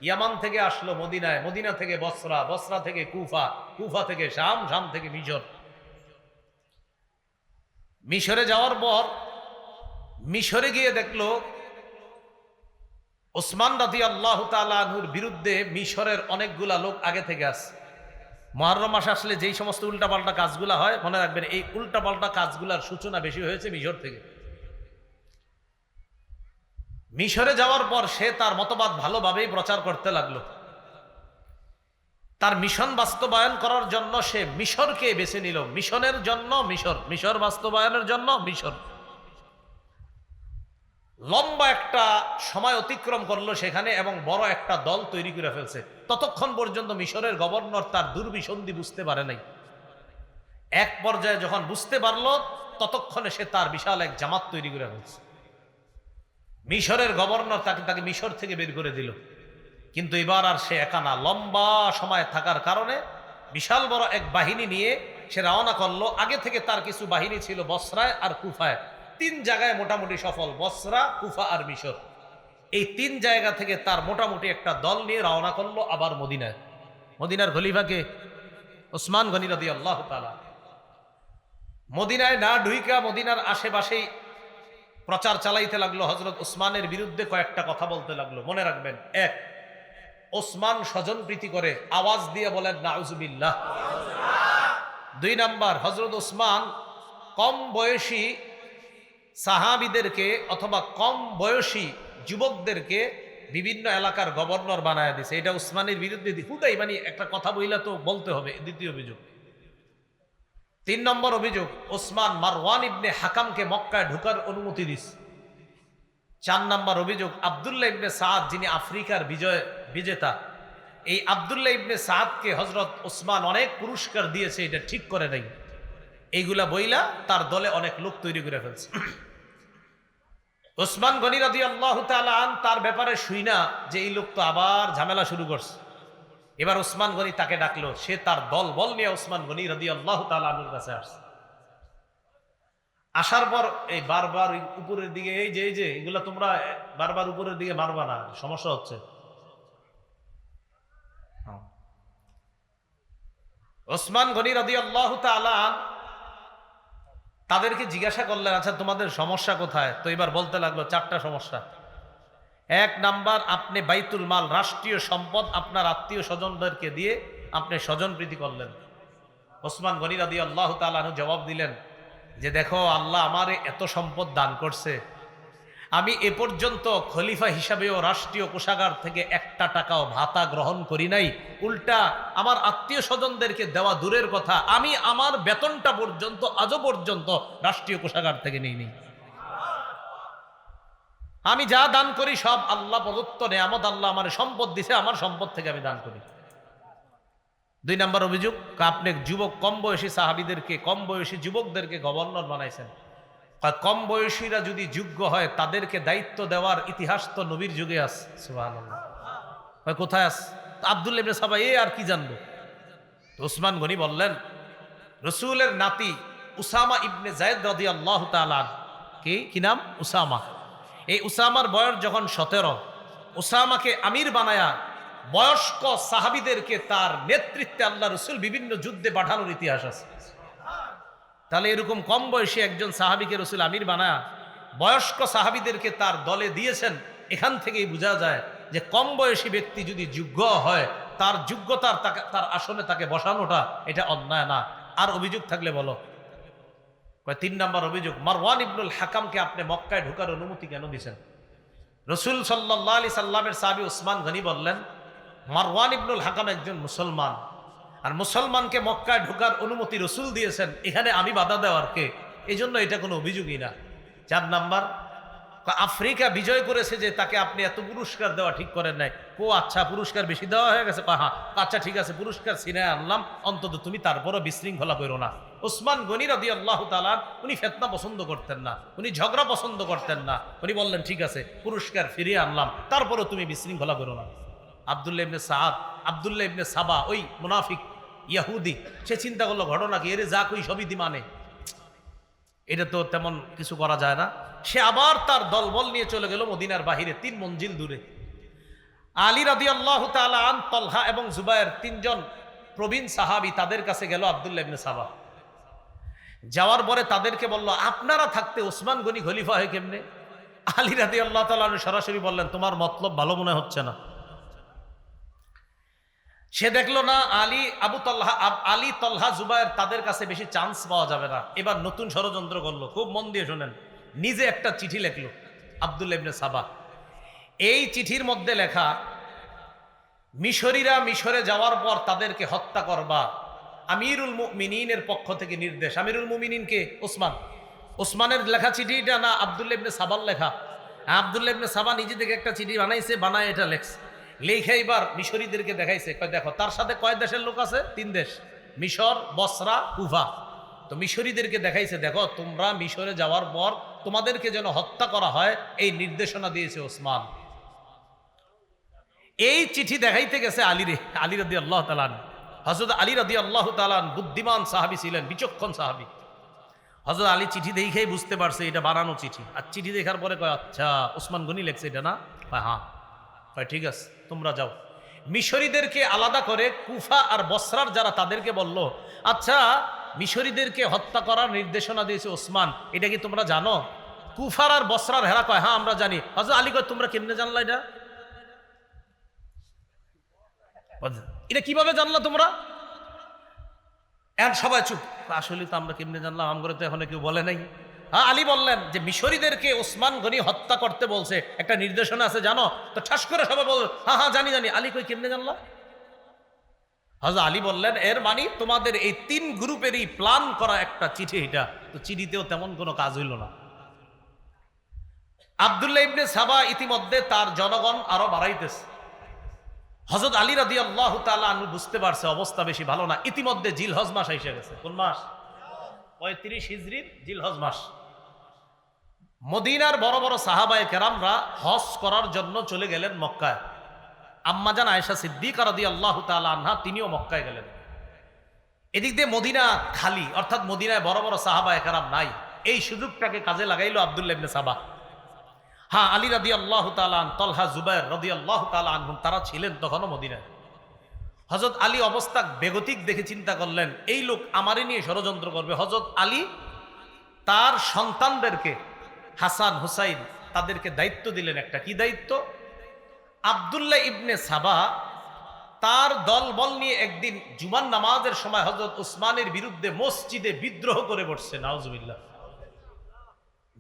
ইয়ামান থেকে আসলো মদিনায়, মদিনা থেকে বসরা, বসরা থেকে কুফা, কুফা থেকে শাম, শাম থেকে মিশর। মিশরে যাওয়ার পর মিশরে গিয়ে দেখলো ওসমান রাদিয়াল্লাহু তাআলা আনহুর বিরুদ্ধে মিশরের অনেকগুলা লোক আগে থেকে আছে। মুহররম মাস আসলে যেই সমস্ত উল্টাপাল্টা কাজগুলা হয়, মনে রাখবেন এই উল্টাপাল্টা কাজগুলার সূচনা বেশি হয়েছে মিশর থেকে। মিশরে যাওয়ার পর সে তার মতবাদ ভালোভাবেই প্রচার করতে লাগলো। তার মিশন বাস্তবায়ন করার জন্য সে মিশরকে বেছে নিল, মিশনের জন্য মিশর, মিশর বাস্তবায়নের জন্য মিশর। লম্বা একটা সময় অতিক্রম করলো সেখানে এবং বড় একটা দল তৈরি করে ফেলছে। ততক্ষণ পর্যন্ত মিশরের গভর্নর তার দুর্বিসন্ধি বুঝতে পারে নাই। এক পর্যায়ে যখন বুঝতে পারলো, ততক্ষণে সে তার বিশাল এক জামাত তৈরি করে ফেলছে। মিশরের গভর্নর তাকে মিশর থেকে বের করে দিল। কিন্তু এবার আর সে একা না, লম্বা সময় থাকার কারণে বিশাল বড় এক বাহিনী নিয়ে সে রওনা করলো। আগে থেকে তার কিছু বাহিনী ছিল বসরায় আর কুফায়, 3 জায়গায় মোটামুটি সফল, বসরা, কুফা আর মিশর। এই 3 জায়গা থেকে তার মোটামুটি একটা দল নিয়ে রওনা করলো আবার মদিনায়। মদিনার খলিফাকে ওসমান গনি রাদিয়াল্লাহু তাআলা। মদিনায় না ঢুইকা মদিনার আশেপাশেই প্রচার চালাইতে লাগলো। হযরত ওসমানের বিরুদ্ধে কয়েকটা কথা বলতে লাগলো। মনে রাখবেন, 1, ওসমান স্বজন প্রীতি করে, আওয়াজ দিয়ে বলেন নাউজুবিল্লাহ। 2 নাম্বার, হযরত ওসমান কম বয়সী সাহাবীদেরকে অথবা কম বয়সী যুবকদেরকে বিভিন্ন এলাকার গভর্নর বানায় দিছে। এটা ওসমানের বিরুদ্ধে হুদাই মানে একটা কথা বইলা তো বলতে হবে। 2 অভিযোগ। 3 নম্বর অভিযোগ, ওসমান মারওয়ান ইবনে হাকামকে মক্কায় ঢোকার অনুমতি দিছে। 4 নম্বর অভিযোগ, আব্দুল্লাহ ইবনে সাদ যিনি আফ্রিকার বিজেতা, এই আব্দুল্লাহ ইবনে সাদকে হযরত ওসমান অনেক পুরস্কার দিয়েছে, এটা ঠিক করে নাই। এইগুলা বইলা তার দলে অনেক লোক তৈরি করে ফেলছে। ওসমান গনি রাদিয়াল্লাহু তাআলা তার ব্যাপারে শুইনা যে এই লোক তো আবার ঝামেলা শুরু করছে, এবার ওসমান গনি তাকে ডাকলো। সে তার দল বল নিয়ে ওসমান গনি রাদিয়াল্লাহু তাআলা আনহুর কাছে আসছে। আসার পর এই বারবার উপরের দিকে এই যে এগুলা তোমরা বারবার উপরের দিকে মারবা না, সমস্যা হচ্ছে। ওসমান গনি রাদিয়াল্লাহু তাআলা তাদেরকে জিজ্ঞাসা করলেন, আচ্ছা তোমাদের সমস্যা কোথায়? তো এবার বলতে লাগলো 4টা সমস্যা। 1 নাম্বার, আপনি বাইতুল মাল, রাষ্ট্রীয় সম্পদ আপনার আত্মীয় স্বজনদেরকে দিয়ে আপনি স্বজন প্রীতি করলেন। ওসমান গনি রাদিয়াল্লাহু তাআলা আনহু জবাব দিলেন যে দেখো, আল্লাহ আমারে এত সম্পদ দান করছে, আমি এ পর্যন্ত খলিফা হিসাবেও রাষ্ট্রীয় কোষাগার থেকে 1টা টাকাও ভাতা গ্রহণ করি নাই। উল্টা আমার আত্মীয় স্বজনদেরকে দেওয়া দূরের কথা, আমি আমার বেতনটা পর্যন্ত আজও পর্যন্ত রাষ্ট্রীয় কোষাগার থেকে নিই। আমি যা দান করি সব আল্লাহ প্রদত্ত নেয়ামত, আল্লাহ আমার সম্পদ দিছে, আমার সম্পদ থেকে আমি দান করি। 2 নম্বর অভিযোগ, আপনি যুবক কম বয়সী সাহাবীদেরকে, কম বয়সী যুবকদেরকে গভর্নর বানাইছেন। কম বয়সীরা যদি যোগ্য হয় তাদেরকে দায়িত্ব দেওয়ার ইতিহাস তো নবীর যুগে আছে। সুবহানাল্লাহ। কোথায় আছে? আব্দুল্লাহ ইবনে সাবা আর কি জানবো? ওসমান গনি বললেন, রসুলের নাতি উসামা ইবনে যায়েদ রাদিয়াল্লাহু তাআলা, কি নাম? উসামা। এই উসামার বয়স যখন 17, উসামাকে আমির বানায়া বয়স্ক সাহাবীদেরকে তার নেতৃত্বে আল্লাহ রসুল বিভিন্ন যুদ্ধে পাঠানোর ইতিহাস আছে। তাহলে এরকম কম বয়সী একজন সাহাবীকে রসুল আমির বানায়া বয়স্ক সাহাবীদেরকে তার দলে দিয়েছেন। এখান থেকেই বোঝা যায় যে কম বয়সী ব্যক্তি যদি যোগ্য হয়, তার যোগ্যতার তার আসনে তাকে বসানোটা এটা অন্যায় না। আর অভিযোগ থাকলে বলো। 3 নম্বর অভিযোগ, মারওয়ান ইবনুল হাকামকে আপনি মক্কায় ঢোকার অনুমতি কেন দিয়েছেন? রসুল সাল্লাল্লাহু আলাইহি সাল্লামের সাহাবী ওসমান গনি বললেন, মারওয়ান ইবনুল হাকাম একজন মুসলমান, আর মুসলমানকে মক্কায় ঢোকার অনুমতি রসুল দিয়েছেন, এখানে আমি বাধা দেওয়ার কে? এই জন্য এটা কোনো অভিযোগই না। 4 নাম্বার, আফ্রিকা বিজয় করেছে যে তাকে আপনি এত পুরস্কার দেওয়া ঠিক করেন নাই। আচ্ছা, পুরস্কার বেশি দেওয়া হয়ে গেছে? হ্যাঁ, আচ্ছা ঠিক আছে, পুরস্কার ছিনায় আনলাম, অন্তত তুমি তারপরও বিশৃঙ্খলা করো না। ওসমান গনি রাদিয়াল্লাহু তাআলা উনি ফিতনা পছন্দ করতেন না, উনি ঝগড়া পছন্দ করতেন না। উনি বললেন ঠিক আছে, পুরস্কার ফিরিয়ে আনলাম, তারপরও তুমি বিশৃঙ্খলা করো না। আব্দুল্লাহ ইবনে সাদ, আব্দুল্লাহ ইবনে সাবা, ওই মুনাফিক ইয়াহুদি, সে চিন্তা করলো ঘটনা কি, এরে যা কই সবই দি মানে। এটা তো তেমন কিছু করা যায় না। সে আবার তার দলবল নিয়ে চলে গেল মদিনার বাহিরে 3 মঞ্জিল দূরে। আলী রাদিয়াল্লাহু তাআলা আন, তলহা এবং জুবায়ের, 3 জন প্রবীণ সাহাবী তাদের কাছে গেল আব্দুল্লাহ ইবনে সাবা। যাওয়ার পরে তাদেরকে বলল, আপনারা থাকতে ওসমান গনি খলিফা হয় কেমনে? আলী রাদিয়াল্লাহু তাআলা সরাসরি বললেন, তোমার মতলব ভালো মনে হচ্ছে না। সে দেখলো না আলী তলহা জুবায়ের তাদের কাছে বেশি চান্স পাওয়া যাবে না। এবার নতুন ষড়যন্ত্র করলো। খুব মন দিয়ে শোনেন। নিজে একটা চিঠি লিখলো আব্দুল্লাহ ইবনে সাবা। এই চিঠির মধ্যে লেখা, মিশরীরা মিশরে যাওয়ার পর তাদেরকে হত্যা করবা। আমিরুল মুমিনিনের পক্ষ থেকে নির্দেশ। আমিরুল মুমিনিন কে? ওসমান। ওসমানের লেখা চিঠিটা না আব্দুল্লাহ ইবনে সাবার লেখা? আব্দুল্লাহ ইবনে সাবা নিজে থেকে একটা চিঠি বানাইছে, বানায় এটা লেখছে। লেখা এবার মিশরীদেরকে দেখাইছে, কয় দেখো তার সাথে কয় দেশের লোক আছে? 3 দেশ, মিশর, বসরা, কুফা। তো মিশরীদেরকে দেখাইছে, দেখো তোমরা মিশরে যাওয়ার পর তোমাদেরকে যেন হত্যা করা হয় এই নির্দেশনা দিয়েছে ওসমান। এই চিঠি দেখাইতে গেছে আলী রাদিয়াল্লাহু তাআলা। হযরত আলী রাদিয়াল্লাহু তাআলা বুদ্ধিমান সাহাবী ছিলেন, বিচক্ষণ সাহাবী। হযরত আলী চিঠি দেখেই বুঝতে পারছে এটা বানানো চিঠি। আর চিঠি দেখার পরে কয়, আচ্ছা ওসমান গনি লেখছে এটা না? হ্যাঁ। কয় ঠিক আছে, তোমরা যাও। মিশরীদেরকে আলাদা করে কুফা আর বসরার যারা, তাদেরকে বলল, আচ্ছা মিশরীদেরকে হত্যা করার নির্দেশনা দিয়েছে ওসমান, এটা কি তোমরা জানো? কুফার আর বসরার হেরা কয়, হ্যাঁ আমরা জানি। হযরত আলী কয়, তোমরা কেমনে জানলা এটা? এটা কিভাবে জানলা তোমরা? এখন সবাই চুপ। আসলে তো আমরা কেমনে জানলাম, আমগরে তো এখন কেউ বলে নাই। হ্যাঁ, আলী বললেন যে মিশরীদেরকে ওসমান গনি হত্যা করতে বলছে, একটা নির্দেশনা আছে জানো? তো ঠাস করে সবাই বল, হ্যাঁ জানি। আলী কই, কেমনে জানলা? হযরত আলী বললেন, এর মানে তোমাদের এই 3 গ্রুপেরই প্ল্যান করা একটা চিঠি এটা। তো চিঠিতেও তেমন কোনো কাজ হইল না। আব্দুল্লাহ ইবনে সাবা ইতিমধ্যে তার জনগণ আরো বাড়াইতেছে। হযরত আলী রাদিয়াল্লাহু তাআলা আনহু বুঝতে পারছে অবস্থা বেশি ভালো না। ইতিমধ্যে জিলহজ মাস এসে গেছে। কোন মাস? 35 হিজরির জিলহজ মাস। মদিনার বড় বড় সাহাবায়ে কেরামরা হজ করার জন্য চলে গেলেন মক্কায়। আম্মাজান আয়েশা সিদ্দিকা রাদিয়াল্লাহু তাআলা আনহা তিনিও মক্কায় গেলেন। এদিক দিয়ে মদিনা খালি, অর্থাৎ মদিনায় বড় বড় সাহাবায়ে কেরাম নাই। এই সুযোগটাকে কাজে লাগাইলো আব্দুল্লাহ ইবনে সাবা। হ্যাঁ, আলী রাদিয়াল্লাহু তাআলা, তলহা, জুবায়ের রাদিয়াল্লাহু তাআলা আনহুম তারা ছিলেন তখনও মদিনায়। হযরত আলী অবস্থা বেগতিক দেখে চিন্তা করলেন, এই লোক আমারই নিয়ে ষড়যন্ত্র করবে। হযরত আলী তার সন্তানদেরকে, হাসান, হুসাইন, তাদেরকে দায়িত্ব দিলেন একটা। কি দায়িত্ব? আব্দুল্লাহ ইবনে সাবা তার দলবল নিয়ে একদিন জুমার নামাজের সময় হযরত উসমানের বিরুদ্ধে মসজিদে বিদ্রোহ করে বসছে। নাউজুবিল্লাহ।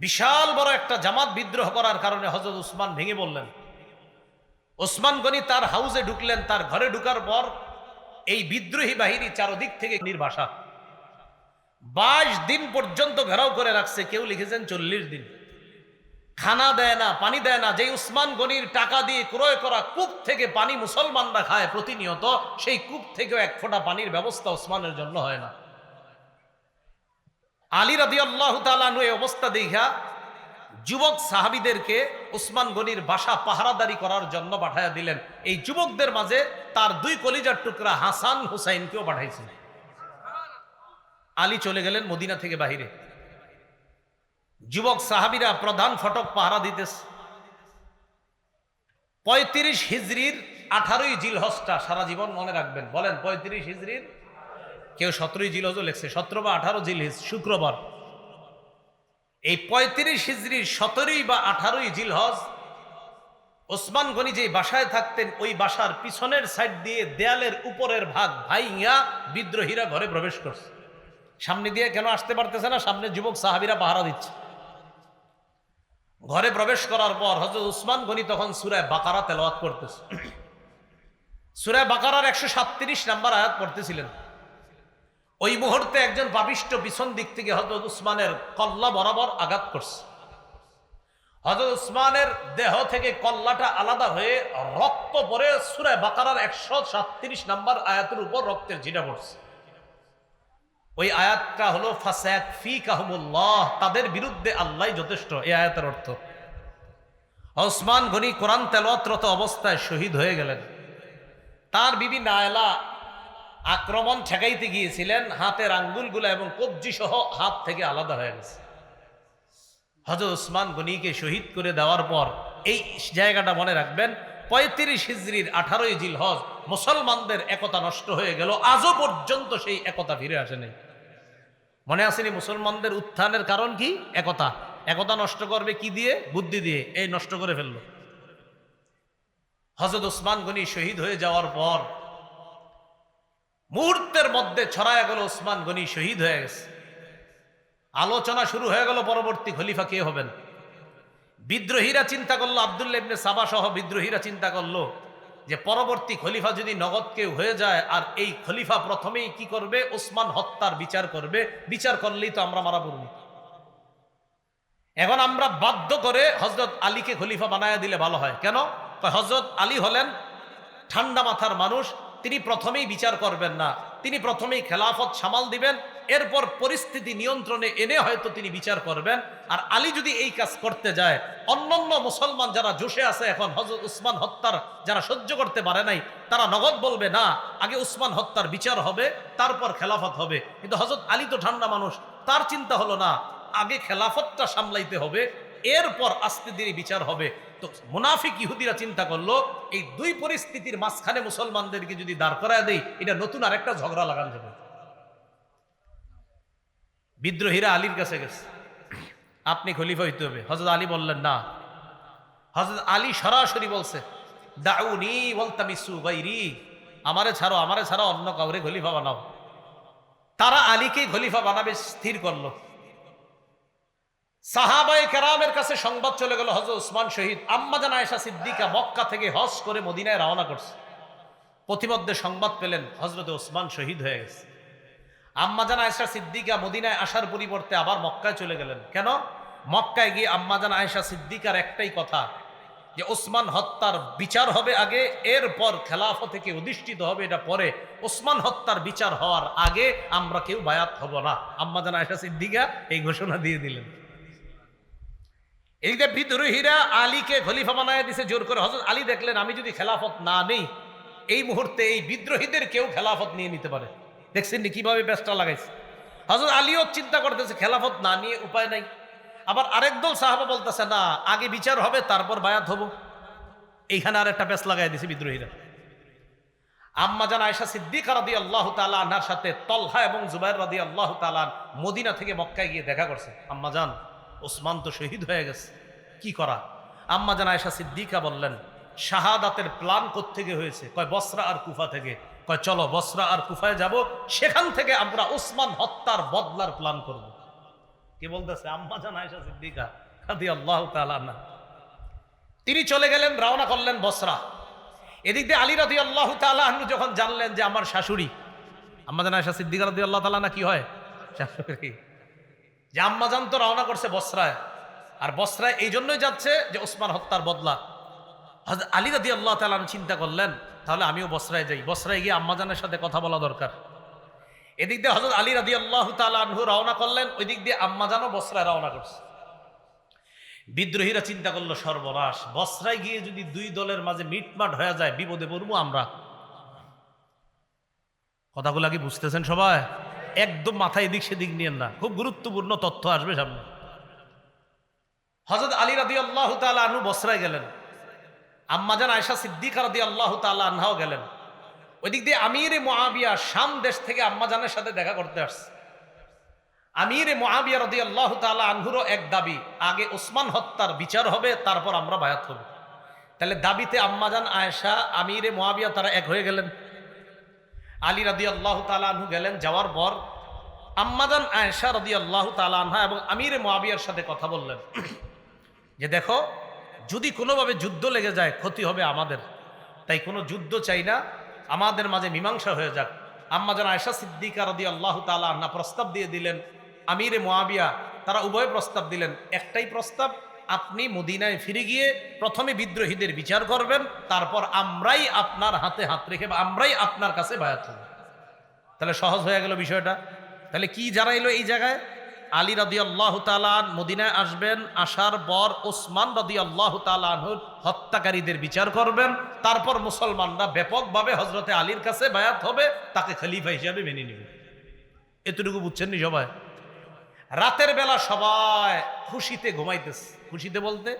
বিশাল বড় একটা জামাত বিদ্রোহ করার কারণে হযরত উসমান ভেঙে বললেন। ওসমান গনি তার হাউসে ঢুকলেন। তার ঘরে ঢুকার পর এই বিদ্রোহী বাহিনী চারদিক থেকে নির্বাসা 22 দিন পর্যন্ত ঘেরাও করে রাখছে। কেউ লিখেছেন 40 দিন। খানা দেয় না, পানি দেয় না। যে উসমান গনির টাকা দিয়ে ক্রয় করা কূপ থেকে পানি মুসলমানরা খায় প্রতিনিয়ত, সেই কূপ থেকেও এক ফোঁটা পানির ব্যবস্থা উসমানের জন্য হয় না। আলী রাদিয়াল্লাহু তাআলা আনহু এই অবস্থা দেখা যুবক সাহাবীদেরকে উসমান গনির বাসা পাহারাদারি করার জন্য পাঠায়া দিলেন। এই যুবকদের মাঝে তার 2 কলিজার টুকরা হাসান, হুসাইনকেও পাঠাইছেন। আলী চলে গেলেন মদিনা থেকে বাহিরে। যুবক সাহাবীরা প্রধান ফটক পাহারা দিতেছে। 35 হিজরির 18ই জিলহজটা সারা জীবন মনে রাখবেন। বলেন, 35 হিজরির, কেউ 17ই জিলহজও লেখছে, 17 বা 18 জিলহজ শুক্রবার। এই 35 হিজরির 17ই বা 18ই জিলহজ ওসমান গনি যে বাসায় থাকতেন, ওই বাসার পিছনের সাইড দিয়ে দেয়ালের উপরের ভাগ ভাইয়া বিদ্রোহীরা ঘরে প্রবেশ করছে। সামনে দিয়ে কেন আসতে পারতেছে না? সামনে যুবক সাহাবীরা পাহারা দিচ্ছে। ঘরে প্রবেশ করার পর হযরত উসমান গনি তখন সূরা বাকারা তেলাওয়াত করতেছে। সূরা বাকারার 137 নম্বর আয়াত পড়তেছিলেন। ওই মুহূর্তে একজন পাপিষ্ঠ পিছন দিক থেকে হযরত উসমানের কল্লা বরাবর আঘাত করছে। হযরত উসমানের দেহ থেকে কল্লাটা আলাদা হয়ে রক্ত পড়ে সূরা বাকারার 137 নম্বর আয়াতের উপর রক্তের ছিটা পড়ছে। ওই আয়াতটা হলো ফাসায়াকফিকাহুমুল্লাহ, তাদের বিরুদ্ধে আল্লাহ যথেষ্ট। এই আয়াতের অর্থ, উসমান গনি কোরআন তেলাওয়াতরত অবস্থায় শহীদ হয়ে গেলেন। তার বিবি নায়লা আক্রমণ ঠেকাইতে গিয়েছিলেন, হাতের আঙ্গুলগুলো এবং কবজি সহ হাত থেকে আলাদা হয়ে গেছে। হযরত ওসমান গনিকে শহীদ করে দেওয়ার পর এই জায়গাটা মনে রাখবেন, 35 হিজরির 18ই জিলহজ মুসলমানদের একতা নষ্ট হয়ে গেল, আজও পর্যন্ত সেই একতা ফিরে আসেনি। মনে আসেনি মুসলমানদের উত্থানের কারণ কি? একতা। একতা নষ্ট করবে কি দিয়ে? বুদ্ধি দিয়ে। এই নষ্ট করে ফেললো। হযরত ওসমান গনি শহীদ হয়ে যাওয়ার পর মুহূর্তের মধ্যে ছড়ায় গেল ওসমান গনি শহীদ হয়ে গেছে। আলোচনা শুরু হয়ে গেল পরবর্তী খলিফা কে হবেন। বিদ্রোহীরা চিন্তা করলো, আব্দুল্লাহ ইবনে সাবা সহ বিদ্রোহীরা চিন্তা করলো যে পরবর্তী খলিফা যদি নগদ কেউ হয়ে যায়, আর এই খলিফা প্রথমেই কি করবে? ওসমান হত্যার বিচার করবে। বিচার করলেই তো আমরা মারা পড়ব। এখন আমরা বাধ্য করে হযরত আলীকে খলিফা বানায়া দিলে ভালো হয়। কেন? হযরত আলী হলেন ঠান্ডা মাথার মানুষ, তিনি প্রথমেই বিচার করবেন না, তিনি প্রথমেই খেলাফত সামাল দিবেন, এরপর পরিস্থিতি নিয়ন্ত্রণে এনে হয়তো তিনি বিচার করবেন। আর আলী যদি এই কাজ করতে যায়, অন্যান্য মুসলমান যারা জোশে আছে এখন হযরত উসমান হত্যার যারা সহ্য করতে পারে নাই, তারা নগদ বলবে না আগে উসমান হত্যার বিচার হবে, তারপর খেলাফত হবে। কিন্তু হযরত আলী তো ঠান্ডা মানুষ, তার চিন্তা হলো না আগে খেলাফতটা সামলাইতে হবে, এরপর আস্তে ধীরে বিচার হবে। তো মুনাফিক ইহুদিরা চিন্তা করলো এই দুই পরিস্থিতির মাঝখানে মুসলমানদেরকে যদি দাঁড় করায় দেই, এটা নতুন আরেকটা ঝগড়া লাগান যাবে। বিদ্রোহীরা আলীর কাছে গেছে, আপনি খলিফা হইতে হবে। হযরত আলী বললেন না। হযরত আলী সরাসরি বলছে, দাউনি ওয়ালতামিসু গায়রি, আমারে ছাড়ো, আমারে ছাড়া অন্য কাউরে খলিফা বানাও। তারা আলীকে খলিফা বানাবে স্থির করলো। সাহাবায়ে কেরামের কাছে সংবাদ চলে গেল হযরত ওসমান শহীদ। আম্মা জান আয়েশা সিদ্দিকা মক্কা থেকে হজ করে মদিনায় রওনা করছে। প্রতিমধ্যে সংবাদ পেলেন হযরত ওসমান শহীদ হয়ে গেছে। আম্মা জান আয়েশা সিদ্দিকা মদিনায় আসার পরিবর্তে আবার মক্কায় চলে গেলেন। কেন? মক্কায় গিয়ে আম্মা জান আয়েশা সিদ্দিকার একটাই কথা যে ওসমান হত্যার বিচার হবে আগে, এরপর খেলাফত থেকে অধিষ্ঠিত হবে এটা পরে। ওসমান হত্যার বিচার হওয়ার আগে আমরা কেউ বায়াত হব না। আম্মা জান আয়েশা সিদ্দিকা এই ঘোষণা দিয়ে দিলেন। এই যে বিদ্রোহীরা আলীকে খলিফা বানায় দিছে জোর করে। হযরত আলী দেখলেন আমি যদি খেলাফত না নেই, এই মুহূর্তে এই বিদ্রোহীদের কেউ খেলাফত নিয়ে নিতে পারে। দেখছেন কিভাবে ব্যস্ত লাগাইছে। হযরত আলীও চিন্তা করতেছে খেলাফত না নিয়ে উপায় নাই। আবার আরেক দল সাহাবা বলতেছে না আগে বিচার হবে তারপর বায়াত হব। এইখানে আর একটা ব্যস্ত লাগাই দিছে বিদ্রোহীরা। আম্মা জান আয়েশা সিদ্দিকা রাদিয়াল্লাহু তাআলা আনহার সাথে তলহা এবং জুবাইর রাদিয়াল্লাহু তাআলা মদিনা থেকে মক্কায় গিয়ে দেখা করছে। আম্মা জান ওসমান তো শহীদ হয়ে গেছে, কি করা? আম্মা জান আয়েশা সিদ্দিকা বললেন, শাহাদাতের প্ল্যান কোত্থেকে হয়েছে? কয় বসরা আর কুফা থেকে। কয় চলো বসরা আর কুফায় যাব, সেখান থেকে আমরা ওসমান হত্যার বদলার প্ল্যান করব। কি বলতেছে আম্মা জান আয়েশা সিদ্দিকা রাদিয়াল্লাহু তাআলা আনহা। তিনি চলে গেলেন, রওনা করলেন বসরা। এদিক দিয়ে আলী রাদিয়াল্লাহু তাআলা আনহু যখন জানলেন যে আমার শাশুড়ি আম্মা জান আয়েশা সিদ্দিকা রাদিয়াল্লাহু তাআলা না কি হয় শাশুড়ি, যে আম্মাজান তো রওনা করছে বসরায়, আর বসরায় এই জন্যই যাচ্ছে যে ওসমান হত্যার বদলা। হযরত আলী রাদিয়াল্লাহু তাআলা চিন্তা করলেন তাহলে আমিও বসরায় যাই, বসরায় গিয়ে আম্মাজানের সাথে কথা বলা দরকার। এদিক দিয়ে হযরত আলী রাদিয়াল্লাহু তাআলা আনহু রওনা করলেন, ওই দিক দিয়ে আম্মাজানও বসরায় রওনা করছে। বিদ্রোহীরা চিন্তা করলো সর্বনাশ, বসরায় গিয়ে যদি দুই দলের মাঝে মিটমাট হয়ে যায় বিপদে পড়বো আমরা। কথাগুলা কি বুঝতেছেন সবাই? একদম মাথায় এদিক সেদিক নিয়েন না, খুব গুরুত্বপূর্ণ তথ্য আসবে সামনে। হযরত আলী রাদিয়াল্লাহু তাআলা আনহু বসরায় গেলেন, আম্মা জান আয়েশা সিদ্দিকা রাদিয়াল্লাহু তাআলা আনহাও গেলেন। ওইদিক দিয়ে আমিরে মুআবিয়া শাম দেশ থেকে আম্মা জানের সাথে দেখা করতে আসছে। আমিরে মুআবিয়া রাদিয়াল্লাহু তাআলা আনহুরও এক দাবি, আগে ওসমান হত্যার বিচার হবে তারপর আমরা বায়াত হব। তাহলে দাবিতে আম্মা জান আয়েশা আমিরে মুআবিয়া তারা এক হয়ে গেলেন। আলী রাদিয়াল্লাহু তাআলা আনহু গেলেন, যাওয়ার পর আম্মা জান আয়েশা রাদিয়াল্লাহু তাআলা আনহা এবং আমিরে মুআবিয়ার সাথে কথা বললেন যে দেখো যদি কোনোভাবে যুদ্ধ লেগে যায় ক্ষতি হবে আমাদের, তাই কোনো যুদ্ধ চাই না, আমাদের মাঝে মীমাংসা হয়ে যাক। আম্মা জান আয়েশা সিদ্দিকা রাদিয়াল্লাহু তাআলা আনহা প্রস্তাব দিয়ে দিলেন, আমিরে মুআবিয়া তারা উভয় প্রস্তাব দিলেন। একটাই প্রস্তাব, আপনি মদিনায় ফিরে গিয়ে প্রথমে বিদ্রোহীদের বিচার করবেন, তারপর আমরাই আপনার হাতে হাত রেখে বা আমরাই আপনার কাছে বায়াত হব। তাহলে সহজ হয়ে গেল বিষয়টা। তাহলে কি জানাইলো এই জায়গায়? আলী রাদিয়াল্লাহু তাআলা মদিনায় আসবেন, আসার পর ওসমান রাদিয়াল্লাহু তাআলা আনহুর হত্যাকারীদের বিচার করবেন, তারপর মুসলমানরা ব্যাপকভাবে হযরতে আলীর কাছে বায়াত হবে, তাকে খলিফা হিসেবে মেনে নেবে। এতটুকু বুঝছেন নি সবাই? রাতের বেলা সবাই খুশিতে ঘুমাইতেছে। খুশিতে বলতে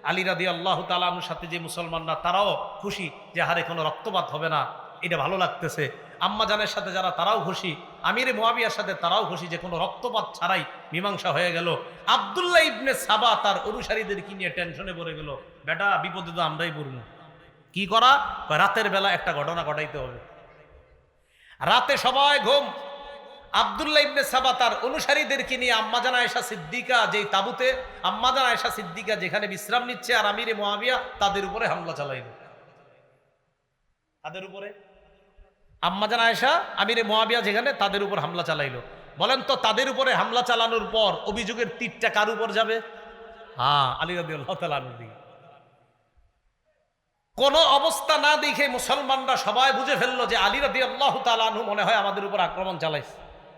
আলী রাদিয়াল্লাহু তাআলা আনহুর সাথে যে মুসলমানরা তারাও খুশি যে হারে কোনো রক্তপাত হবে না, এটা ভালো লাগতেছে। আম্মা জানের সাথে যারা তারাও খুশি, আমিরে মুয়াবিয়ার সাথে তারাও খুশি যে কোনো রক্তপাত ছাড়াই মীমাংসা হয়ে গেল। আব্দুল্লাহ ইবনে সাবা তার অনুসারীদেরকে নিয়ে টেনশনে পড়ে গেল, বেটা বিপদে তো আমরাই পড়ব, কি করা? রাতের বেলা একটা ঘটনা ঘটাইতে হবে। রাতে সবাই ঘুম। আব্দুল্লাহ ইবনে সাবা তার অনুসারীদেরকে নিয়ে আম্মাজান আয়েশা সিদ্দিকা যেই তাবুতে, আম্মাজান আয়েশা সিদ্দিকা যেখানে বিশ্রাম নিচ্ছে, আর আমিরে মুয়াবিয়া তাদের উপরে হামলা চালাইল। তাদের উপরে আম্মাজান আয়েশা আমিরে মুয়াবিয়া যেখানে, তাদের উপর হামলা চালাইলো। বলেন তো তাদের উপরে হামলা চালানোর পর অভিযোগের তীরটা কার উপর যাবে? হ্যাঁ, আলী রাদিয়াল্লাহু তাআলা আনহু। কোন অবস্থা না দেখে মুসলমানরা সবাই বুঝে ফেললো যে আলী রাদিয়াল্লাহু তাআলা আনহু মনে হয় আমাদের উপর আক্রমণ চালাইছে।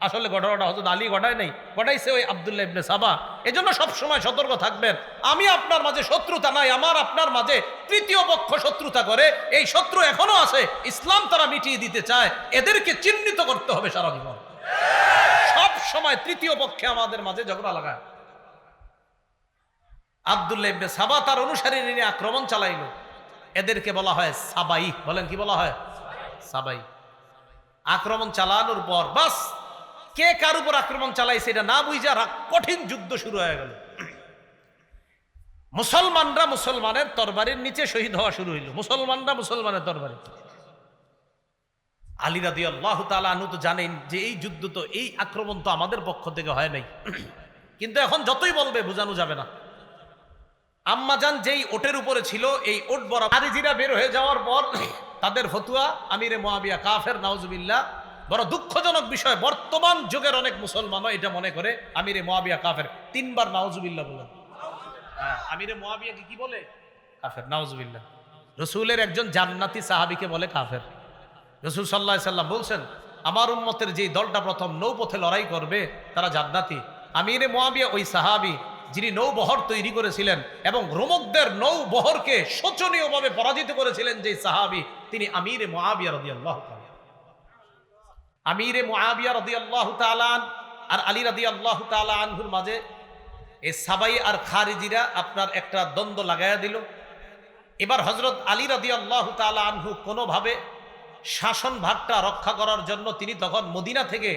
আসলে ঘটনাটা হযরত আলী ঘটায় নাই, ঘটাইছে ওই আব্দুল্লাহ ইবনে সাবা। এজন্য সবসময় সতর্ক থাকবেন। আমি আপনার মাঝে শত্রুতা নাই, আমার আপনার মাঝে তৃতীয় পক্ষ শত্রুতা করে, এই শত্রু এখনো আছে, ইসলাম তারা মিটিয়ে দিতে চায়, এদেরকে চিহ্নিত করতে হবে সারা জীবন। সব সময় তৃতীয় পক্ষে আমাদের মাঝে ঝগড়া লাগায়। আব্দুল্লাহ ইবনে সাবা তার অনুসারী নিয়ে আক্রমণ চালাইলো। এদেরকে বলা হয় সাবাই। বলেন কি বলা হয়? সাবাই। আক্রমণ চালানোর পর বাস কে কার উপর আক্রমণ চালাইছে এটা না বুঝা কঠিন যুদ্ধ শুরু হয়ে গেল। মুসলমানরা মুসলমানের তরবারির নিচে শহীদ হওয়া শুরু হইল। মুসলমানরা মুসলমানের তরবারি। আলী রাদিয়াল্লাহু তাআলা আনহু তো জানেন যে এই যুদ্ধ তো, এই আক্রমণ তো আমাদের পক্ষ থেকে হয় নাই, কিন্তু এখন যতই বলবে বোঝানো যাবে না। আম্মাজান যেই ওটের উপরে ছিল, এই ওট বড় খারিজিরা বের হয়ে যাওয়ার পর তাদের ফতুয়া আমিরে মুয়াবিয়া কাফের, নাউজুবিল্লাহ। বড় দুঃখজনক বিষয়, বর্তমান যুগের অনেক মুসলমানও এটা মনে করে আমিরে মুয়াবিয়া কাফের। তিনবার নাউজুবিল্লাহ বলেন। আমিরে মুয়াবিয়াকে কি বলে? কাফের, নাউজুবিল্লাহ। রাসূলের একজন জান্নাতি সাহাবীকে বলে কাফের। রাসূল সাল্লাল্লাহু আলাইহি সাল্লাম বলছেন, আমার উম্মতের যেই দলটা প্রথম নৌপথে লড়াই করবে তারা জান্নাতি। আমিরে মুয়াবিয়া ওই সাহাবী যিনি নৌবহর তৈরি করেছিলেন এবং রোমকদের নৌবহরকে শোচনীয়ভাবে পরাজিত করেছিলেন যে সাহাবী, তিনি আমিরে মুয়াবিয়া রাদিয়াল্লাহু তাআলা। আমিরে মুয়াবিয়া রাদিয়াল্লাহু তাআলা আর আলী রাদিয়াল্লাহু তাআলা আনহুর মাঝে এই সাবাই আর খারিজিরা আপনার একটা দ্বন্দ্ব লাগাইয়া দিল। এবার হযরত আলী রাদিয়াল্লাহু তাআলা আনহু কোনোভাবে শাসন ভাগটা রক্ষা করার জন্য তিনি তখন মদিনা থেকে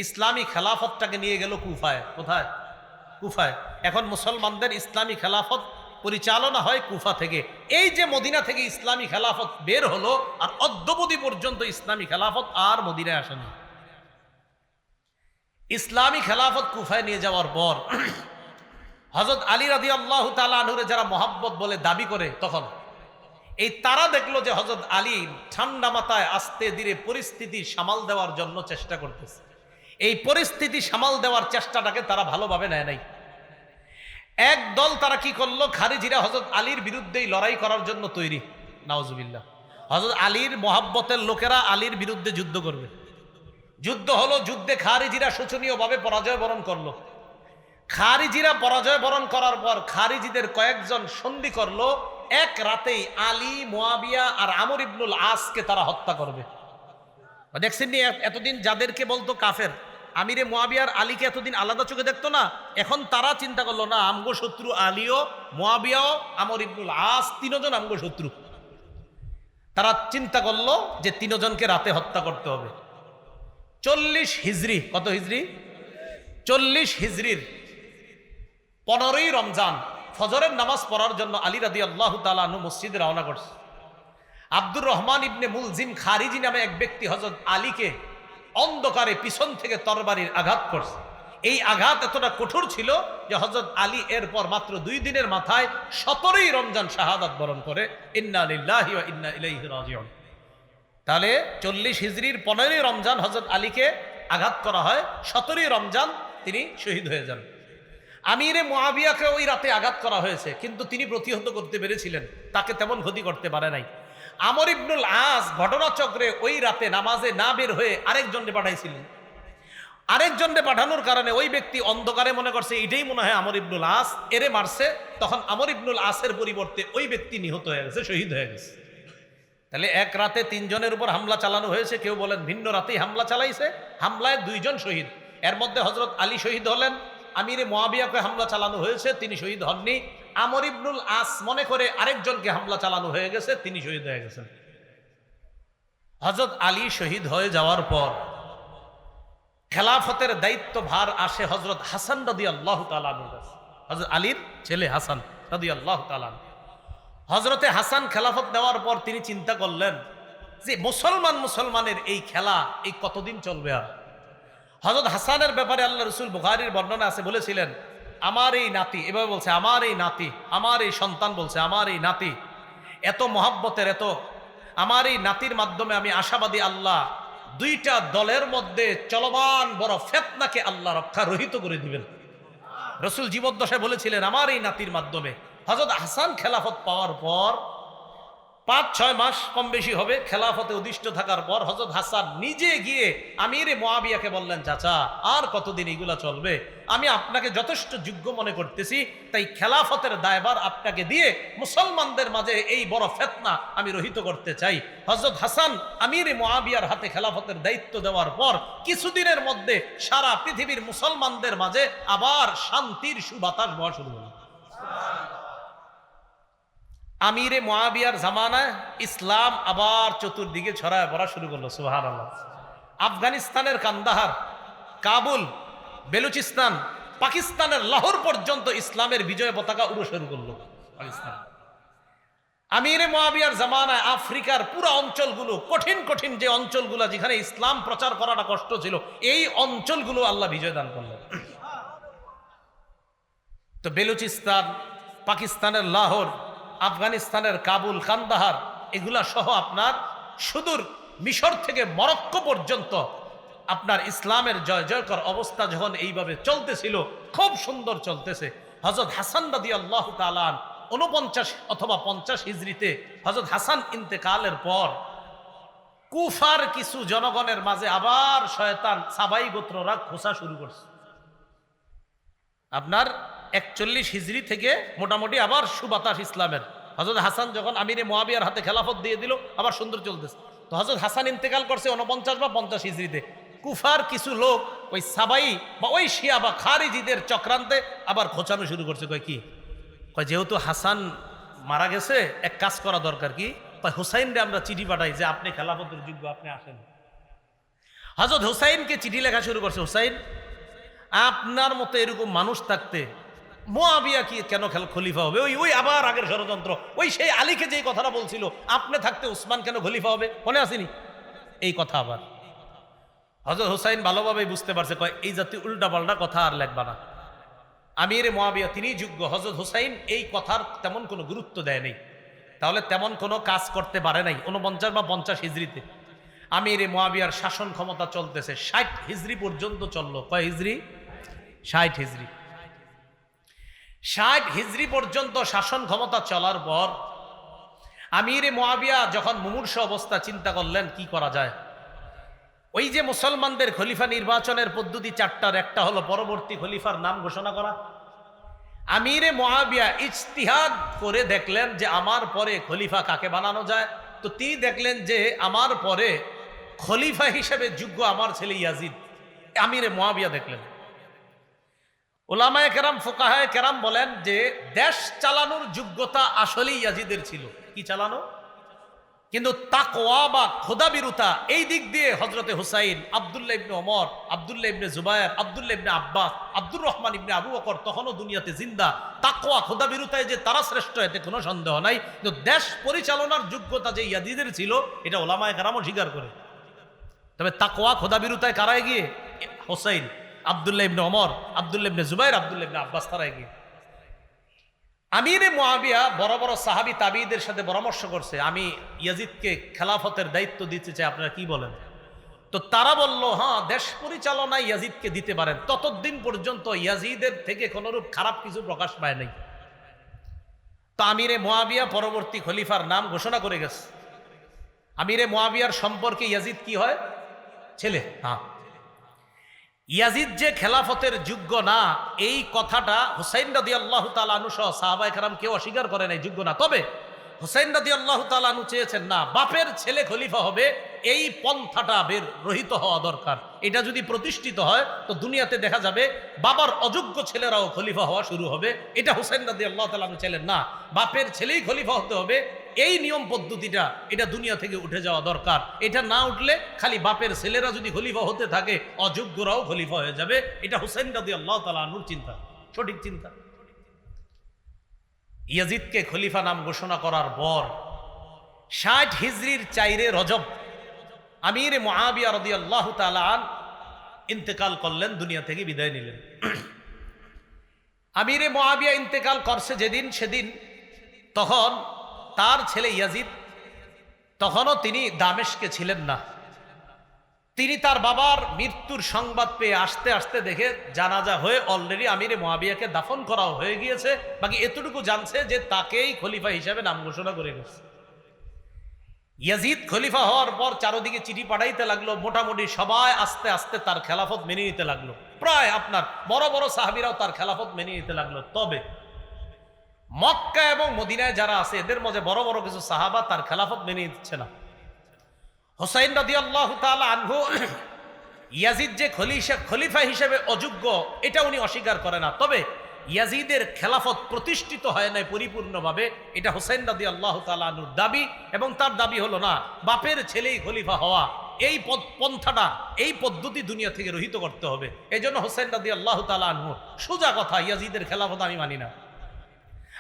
ইসলামী খেলাফতটাকে নিয়ে গেল কুফায়। কোথায়? কুফায়। এখন মুসলমানদের ইসলামী খেলাফত পরিচালনা হয় কুফা থেকে। এই যে মদিনা থেকে ইসলামী খেলাফত বের হলো, আর অদ্যাবধি পর্যন্ত ইসলামী খেলাফত আর মদিনায় আসেনি। ইসলামী খেলাফত কুফায় নিয়ে যাওয়ার পর হযরত আলী রাদিয়াল্লাহু তাআলা আনহুরে যারা মহাব্বত বলে দাবি করে, তখন এই তারা দেখলো যে হযরত আলী ঠান্ডা মাথায় আস্তে ধীরে পরিস্থিতি সামাল দেওয়ার জন্য চেষ্টা করতেছে। এই পরিস্থিতি সামাল দেওয়ার চেষ্টাটাকে তারা ভালোভাবে নেয় নাই। এক দল তারা কি করলো, খারিজিরা হযরত আলীর বিরুদ্ধেই লড়াই করার জন্য তৈরি। নাউজুবিল্লাহ। হযরত আলীর মহাব্বতের লোকেরা আলীর বিরুদ্ধে যুদ্ধ করবে। যুদ্ধ হলো, যুদ্ধে খারিজিরা শোচনীয়ভাবে পরাজয় বরণ করলো। খারিজিরা পরাজয় বরণ করার পর খারিজিদের কয়েকজন সন্ধি করলো, এক রাতেই আলী, মুয়াবিয়া আর আমর ইবনুল আসকে তারা হত্যা করবে। দেখছেন নি, এতদিন যাদেরকে বলতো কাফের, আমিরে মুয়াবিয়ার আলীকে এতদিন আলাদা চোখে দেখতো না, এখন তারা চিন্তা করলো না, আমগো শত্রু আলীও, মুয়াবিয়াও, আমর ইবনুল আস, তিনজন আমগো শত্রু। তারা চিন্তা করলো যে তিনজনকে রাতে হত্যা করতে হবে। 40 হিজরি, কত হিজরি? 40 হিজরির 15ই রমজান ফজরের নামাজ পড়ার জন্য আলী রাদিয়াল্লাহু তাআলা আনহু মসজিদে রওনা করছে। আব্দুর রহমান ইবনে মুলজিম খারিজি নামে এক ব্যক্তি হযরত আলীকে অন্ধকারে পিছন থেকে তরবারির আঘাত করছে। এই আঘাত এতটা কঠোর ছিল যে হযরত আলী এরপর মাত্র 2 দিনের মাথায় 17ই রমজান শাহাদাত বরণ করে। ইন্না লিল্লাহি ওয়া ইন্না ইলাইহি রাজিউন। তাহলে 40 হিজরির 15ই রমজান হযরত আলীকে আঘাত করা হয়, 17ই রমজান তিনি শহীদ হয়ে যান। আমিরে মুয়াবিয়াকে ওই রাতে আঘাত করা হয়েছে, কিন্তু তিনি প্রতিহত করতে পেরেছিলেন, তাকে তেমন ক্ষতি করতে পারে নাই। আমর ইবনুল আস ঘটনাচক্রে ওই রাতে নামাজে না বের হয়ে আরেকজনকে পাঠাইছিলেন। আরেকজনকে পাঠানোর কারণে ওই ব্যক্তি অন্ধকারে মনে করছে এটাই মনে হয় আমর ইবনুল আস, এরে মারছে। তখন আমর ইবনুল আসের পরিবর্তে ওই ব্যক্তি নিহত হয়ে গেছে, শহীদ হয়ে গেছে। তাহলে এক রাতে 3 জনের উপর হামলা চালানো হয়েছে। কেউ বলেন ভিন্ন রাতেই হামলা চালাইছে, হামলায় 2 জন শহীদ। এর মধ্যে হযরত আলী শহীদ হলেন, আমিরে মুয়াবিয়াকে হামলা চালানো হয়েছে, তিনি শহীদ হননি। আমর ইবনুল আস মনে করে আরেকজনকে হামলা চালানো হয়ে গেছে, তিনি শহীদ হয়ে গেছেন। হযরত আলী শহীদ হয়ে যাওয়ার পর খেলাফতের দায়িত্ব ভার আসে হযরত হাসান রাদিয়াল্লাহু তাআলা আনহুর কাছে। হযরত আলীর ছেলে হাসান রাদিয়াল্লাহু তাআলা। হযরতে হাসান খেলাফত নেওয়ার পর তিনি চিন্তা করলেন যে মুসলমানের এই খেলা এই কতদিন চলবে। আর হযরত হাসানের ব্যাপারে আল্লাহ রাসূল বুখারীর বর্ণনা আছে, বলেছিলেন আমার এই নাতি, এভাবে বলছে আমার এই নাতি, আমার এই সন্তান বলছে আমার এই নাতি এত মহব্বতের, এত আমার এই নাতির মাধ্যমে আমি আশাবাদী আল্লাহ দুইটা দলের মধ্যে চলমান বড় ফিতনাকে আল্লাহ রক্ষা রহিত করে দিবেন। রাসূল জীবদ্দশায় বলেছিলেন আমার এই নাতির মাধ্যমে। হযরত হাসান খেলাফত পাওয়ার পর 5-6 মাস কম বেশি হবে খেলাফতে অধিষ্ঠ থাকার পর হযরত হাসান নিজে গিয়ে আমিরে মুয়াবিয়াকে বললেন, চাচা আর কতদিন এগুলা চলবে, আমি আপনাকে যথেষ্ট যোগ্য মনে করতেছি, তাই খেলাফতের দায়ভার আপনাকে দিয়ে মুসলমানদের মাঝে এই বড় ফিতনা আমি রহিত করতে চাই। হযরত হাসান আমিরে মুয়াবিয়ার হাতে খেলাফতের দায়িত্ব দেওয়ার পর কিছুদিনের মধ্যে সারা পৃথিবীর মুসলমানদের মাঝে আবার শান্তির সুবাতাস বওয়া শুরু হলো। আমিরে মুয়াবিয়ার জামানায় ইসলাম আবার চতুর্দিকে ছড়ায় পড়া শুরু করলো। সুবহানাল্লাহ। আফগানিস্তানের কান্দাহার, কাবুল, বেলুচিস্তান, পাকিস্তানের লাহোর পর্যন্ত ইসলামের বিজয় পতাকা উড়ে শুরু করলো পাকিস্তান। আমিরে মুয়াবিয়ার জামানায় আফ্রিকার পুরো অঞ্চলগুলো, কঠিন কঠিন যে অঞ্চলগুলো যেখানে ইসলাম প্রচার করাটা কষ্ট ছিল, এই অঞ্চলগুলো আল্লাহ বিজয় দান করলেন। তো বেলুচিস্তান, পাকিস্তানের লাহোর, আফগানিস্তানের কাবুল, কান্দাহার এগুলা সহ আপনার সুদূর মিশর থেকে মরক্কো পর্যন্ত আপনার ইসলামের জয় জয়কর অবস্থা যখন এইভাবে চলতেছিল, খুব সুন্দর চলতেছে, হযরত হাসান রাদিয়াল্লাহু তাআলা 49 অথবা 50 হিজরিতে হযরত হাসান ইন্তেকালের পর কুফার কিছু জনগণের মাঝে আবার শয়তান সাবাই গোত্ররা খোঁচা শুরু করছে। আপনার 41 হিজরি থেকে মোটামুটি আবার সুবাতাস ইসলামের। হযরত হাসান যখন আমিরে মুয়াবিয়ার হাতে খেলাফত দিয়ে দিল, আবার সুন্দর চলতেছে। তো হযরত হাসান ইন্তেকাল করছে 49 বা 50 হিজরিতে। কুফার কিছু লোক ওই সাবাই বা ওই শিয়া বা খারিজিদের চক্রান্তে আবার খোঁচানো শুরু করছে। কি কয়, যেহেতু হাসান মারা গেছে এক কাজ করা দরকার। কি কয়, হুসাইনরে আমরা চিঠি পাঠাই যে আপনি খেলাফতের যোগ্য, আপনি আসেন। হযরত হুসাইনকে চিঠি লেখা শুরু করছে, হুসাইন আপনার মতো এরকম মানুষ থাকতে মুয়াবিয়া কি কেন খলিফা হবে? ওই আবার আগের ষড়যন্ত্র, ওই সেই আলীকে যে কথাটা বলছিল আপনি থাকতে উসমান কেন খলিফা হবে, মনে আসেনি এই কথা? আবার হযরত হুসাইন ভালোভাবে বুঝতে পারছে, কয় এই জাতীয় উল্টাপাল্টা কথা আর লেখবা না, আমিরে মুয়াবিয়া তিনি যোগ্য। হযরত হুসাইন এই কথার তেমন কোনো গুরুত্ব দেয় নাই, তাহলে তেমন কোনো কাজ করতে পারে নাই। 49 বা 50 হিজরিতে আমিরে মুয়াবিয়ার শাসন ক্ষমতা চলতেছে 60 হিজরি পর্যন্ত চললো। কয় হিজরি? 60 হিজরি। 60 হিজরি পর্যন্ত শাসন ক্ষমতা চলার পর আমিরে মুয়াবিয়া যখন মুমূর্ষু অবস্থা, চিন্তা করলেন কি করা যায়। ওই যে মুসলমানদের খলিফা নির্বাচনের পদ্ধতি 4টার একটা হলো পরবর্তী খলিফার নাম ঘোষণা করা। আমিরে মুয়াবিয়া ইজতিহাদ করে দেখলেন যে আমার পরে খলিফা কাকে বানানো যায়। তো তিনি দেখলেন যে আমার পরে খলিফা হিসেবে যোগ্য আমার ছেলে ইয়াজিদ। আমিরে মুয়াবিয়া দেখলেন। উলামায়ে কেরাম, ফুকাহায়ে কেরাম বলেন যে দেশ চালানোর যোগ্যতা আসলেই ইয়াজিদের ছিল। কি চালানো? কিন্তু তাকওয়া বা খোদাবিরুতা এই দিক দিয়ে হযরতে হুসাইন, আব্দুল্লাহ ইবনে ওমর, আব্দুল্লাহ ইবনে জুবায়ের, আব্দুল্লাহ ইবনে আব্বাস, আব্দুর রহমান ইবনে আবু বকর তখনও দুনিয়াতে জিন্দা। তাকওয়া খোদাবিরুতায় যে তারা শ্রেষ্ঠ এতে কোনো সন্দেহ নাই, কিন্তু দেশ পরিচালনার যোগ্যতা যে ইয়াজিদের ছিল এটা উলামায়ে কেরামও স্বীকার করে। তবে তাকওয়া খোদাবিরুতায় কারা এগিয়ে? হুসাইন, আব্দুল্লাহ ইবনে ওমর, আব্দুল্লাহ ইবনে জুবায়ের, আব্দুল্লাহ ইবনে আব্বাস তারা এগিয়ে। আমিরে মুয়াবিয়া বড় বড় সাহাবী তাবিঈদের সাথে পরামর্শ করছে, আমি ইয়াজিদকে খেলাফতের দায়িত্ব দিতে চাই, আপনারা কি বলেন? তো তারা বলল, হ্যাঁ দেশ পরিচালনায় ইয়াজিদকে দিতে পারেন। ততদিন পর্যন্ত ইয়াজিদের থেকে কোনরূপ খারাপ কিছু প্রকাশ পায় নাই। তো আমিরে মুয়াবিয়া পরবর্তী খলিফার নাম ঘোষণা করে গেছে। আমিরে মুয়াবিয়ার সম্পর্কে ইয়াজিদ কি হয়? ছেলে। হ্যাঁ, ইয়াজিদ যে খেলাফতের যোগ্য না এই কথাটা হুসাইন রাদিয়াল্লাহু তাআলা আনহু সহ সাহাবায়ে কেরাম কেউ অস্বীকার করে নাই, যোগ্য না। তবে হুসাইন রাদিয়াল্লাহু তাআলা আনহু চেয়েছেন না, বাপের ছেলে খলিফা হবে এই পন্থাটা রহিত হওয়া দরকার। এটা যদি প্রতিষ্ঠিত হয় তো দুনিয়াতে দেখা যাবে বাবার অযোগ্য ছেলেরাও খলিফা হওয়া শুরু হবে। এটা হুসাইন রাদিয়াল্লাহু তাআলা আনহু ছিলেন না, বাপের ছেলেই খলিফা হতে হবে, এই নিয়ম পদ্ধতিটা এটা দুনিয়া থেকে উঠে যাওয়া দরকার। এটা না উঠলে খালি বাপের ছেলেরা যদি খলিফা হতে থাকে অযোগ্যরাও খলিফা হয়ে যাবে। এটা হুসাইন রাদিয়াল্লাহু তাআলা আনহুর চিন্তা, সঠিক চিন্তা। ইয়াজিদকে খলিফা নাম ঘোষণা করার পর 60 হিজরির 4 রজব আমির মুআবিয়া রাদিয়াল্লাহু তাআলা আনহু ইন্তেকাল করলেন, দুনিয়া থেকে বিদায় নিলেন। আমিরে মুআবিয়া ইন্তেকাল করছে যেদিন, সেদিন তখন তার ছেলে ইয়াজিদ, তখনও তিনি দামেস্কে ছিলেন না। তিনি তার বাবার মৃত্যুর সংবাদ পেয়ে আসতে আসতে দেখে জানাজা হয়ে অলরেডি আমিরে মুআবিয়াকে দাফন করাও হয়ে গিয়েছে। বাকি এতটুকু জানছে যে তাকেই খলিফা হিসেবে নাম ঘোষণা করে গেছে। ইয়াজিদ খলিফা হওয়ার পর চারদিকে চিঠি পাঠাইতে লাগলো, মোটামুটি সবাই আস্তে আস্তে তার খেলাফত মেনে নিতে লাগলো। প্রায় আপনার বড় বড় সাহাবীরাও তার খেলাফত মেনে নিতে লাগলো। তবে মক্কা এবং মদিনায় যারা আছে এদের মধ্যে বড় বড় কিছু সাহাবা তার খেলাফত মেনে নিচ্ছে না। হুসাইন রাদিয়াল্লাহু তাআলা আনহু ইয়াজিদ যে খলিফা হিসেবে অযোগ্য এটা উনি অস্বীকার করে না। তবে ইয়াজিদের খেলাফত প্রতিষ্ঠিত হয় নাই পরিপূর্ণভাবে, এটা হুসাইন রাদিয়াল্লাহু তাআলা আনহুর দাবি। এবং তার দাবি হলো না, বাপের ছেলেই খলিফা হওয়া, এই পন্থাটা, এই পদ্ধতি দুনিয়া থেকে রহিত করতে হবে। এই জন্য হুসাইন রাদিয়াল্লাহু তাআলা আনহু সোজা কথা, ইয়াজিদের খেলাফত আমি মানি না।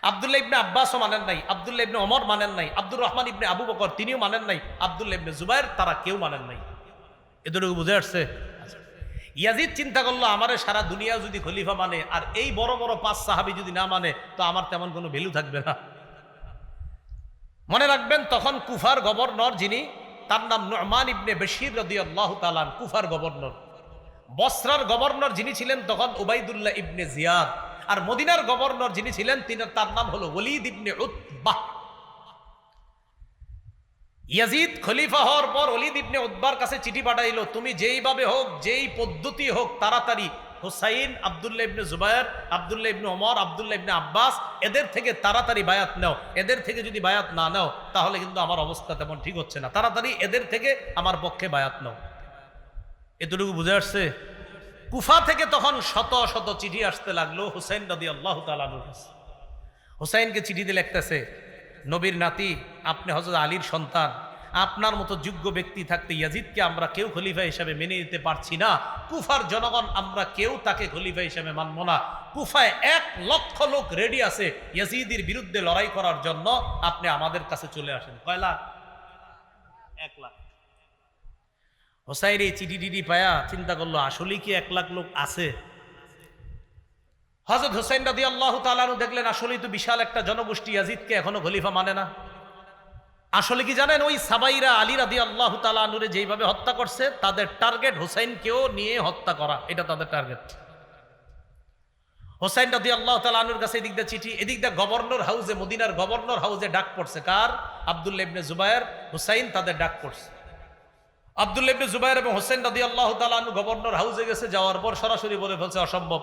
আব্দুল্লাহ ইবনে আব্বাসও মানেন নাই, আব্দুল্লাহ ইবনে ওমর মানেন নাই, আব্দুর রহমান ইবনে আবু বকর তিনিও মানেন নাই, আব্দুল্লাহ ইবনে জুবায়ের তারা কেউ মানেন নাই। এতটুকু বুঝে আসছে? ইয়াজিদ চিন্তা করলো আমারে সারা দুনিয়া যদি খলিফা মানে আর এই বড় বড় 5 সাহাবী যদি না মানে তো আমার তেমন কোনো ভ্যালু থাকবে না। মনে রাখবেন তখন কুফার গভর্নর যিনি, তার নাম নু'মান ইবনে বশীর রাদিয়াল্লাহু তাআলা, কুফার গভর্নর। বসরার গভর্নর যিনি ছিলেন তখন উবাইদুল্লাহ ইবনে জিয়াদ। আর মদিনার গভর্নর যিনি ছিলেন তার নাম হলো ওয়ালিদ ইবনে উতবাহ। ইয়াজিদ খলিফা হওয়ার পর ওয়ালিদ ইবনে উতবার কাছে চিঠি পাঠাইলো, তুমি যেইভাবে হোক, যেই পদ্ধতি হোক, তাড়াতাড়ি হুসাইন, আব্দুল্লাহ ইবনে জুবায়ের, আব্দুল্লাহ ইবনে ওমর, আব্দুল্লাহ ইবনে আব্বাস এদের থেকে তাড়াতাড়ি বায়াত নাও। এদের থেকে যদি বায়াত না নাও তাহলে কিন্তু আমার অবস্থা তেমন ঠিক হচ্ছে না। তাড়াতাড়ি এদের থেকে আমার পক্ষে বায়াত নাও। এতটুকু বুঝে আসছে? কুফা থেকে তখন শত শত চিঠি আসতে লাগলো হুসাইন রাদিয়াল্লাহু তাআলা আনহুর কাছে। হুসাইনকে চিঠিতে লিখতেছে, নবীর নাতি, আপনি হযরত আলীর সন্তান, আপনার মতো যোগ্য ব্যক্তি থাকতে ইয়াজিদকে আমরা কেউ খলিফা হিসেবে মেনে নিতে পারছি না। কুফার জনগণ আমরা কেউ তাকে খলিফা হিসেবে মানব না। কুফায় 1 লক্ষ লোক রেডি আছে ইয়াজিদের বিরুদ্ধে লড়াই করার জন্য, আপনি আমাদের কাছে চলে আসেন। কয় লাখ? 1 লাখ। হোসাইন এই চিঠি পায়া চিন্তা করলো আসলেই কি 1 লাখ লোক আছে? হযরত হুসাইন রাদিয়াল্লাহু তাআলা আনহু দেখলেন আসলেই তো বিশাল একটা জনগোষ্ঠী ইয়াজিদকে এখনো খলিফা মানে না। আসলে কি জানেন, ওই সাবাইরা আলী রাদিয়াল্লাহু তাআলা আনহুরে যেইভাবে হত্যা করছে, তাদের টার্গেট হুসাইনকেও নিয়ে হত্যা করা, এটা তাদের টার্গেট। হুসাইন রাদিয়াল্লাহু তাআলা আনহুর কাছে এদিক দিয়ে চিঠি, এদিক দিয়ে গভর্নর হাউসে, মদিনার গভর্নর হাউসে ডাক পড়ছে। কার? আব্দুল্লাহ ইবনে জুবায়ের, হুসাইন, তাদের ডাক পড়ছে। আব্দুল্লাহ ইবনে জুবায়ের এবং হুসাইন রাদিয়াল্লাহু তাআলা আনহু গভর্নর হাউসে গেছে, যাওয়ার পর সরাসরি বলে ফেলছে অসম্ভব,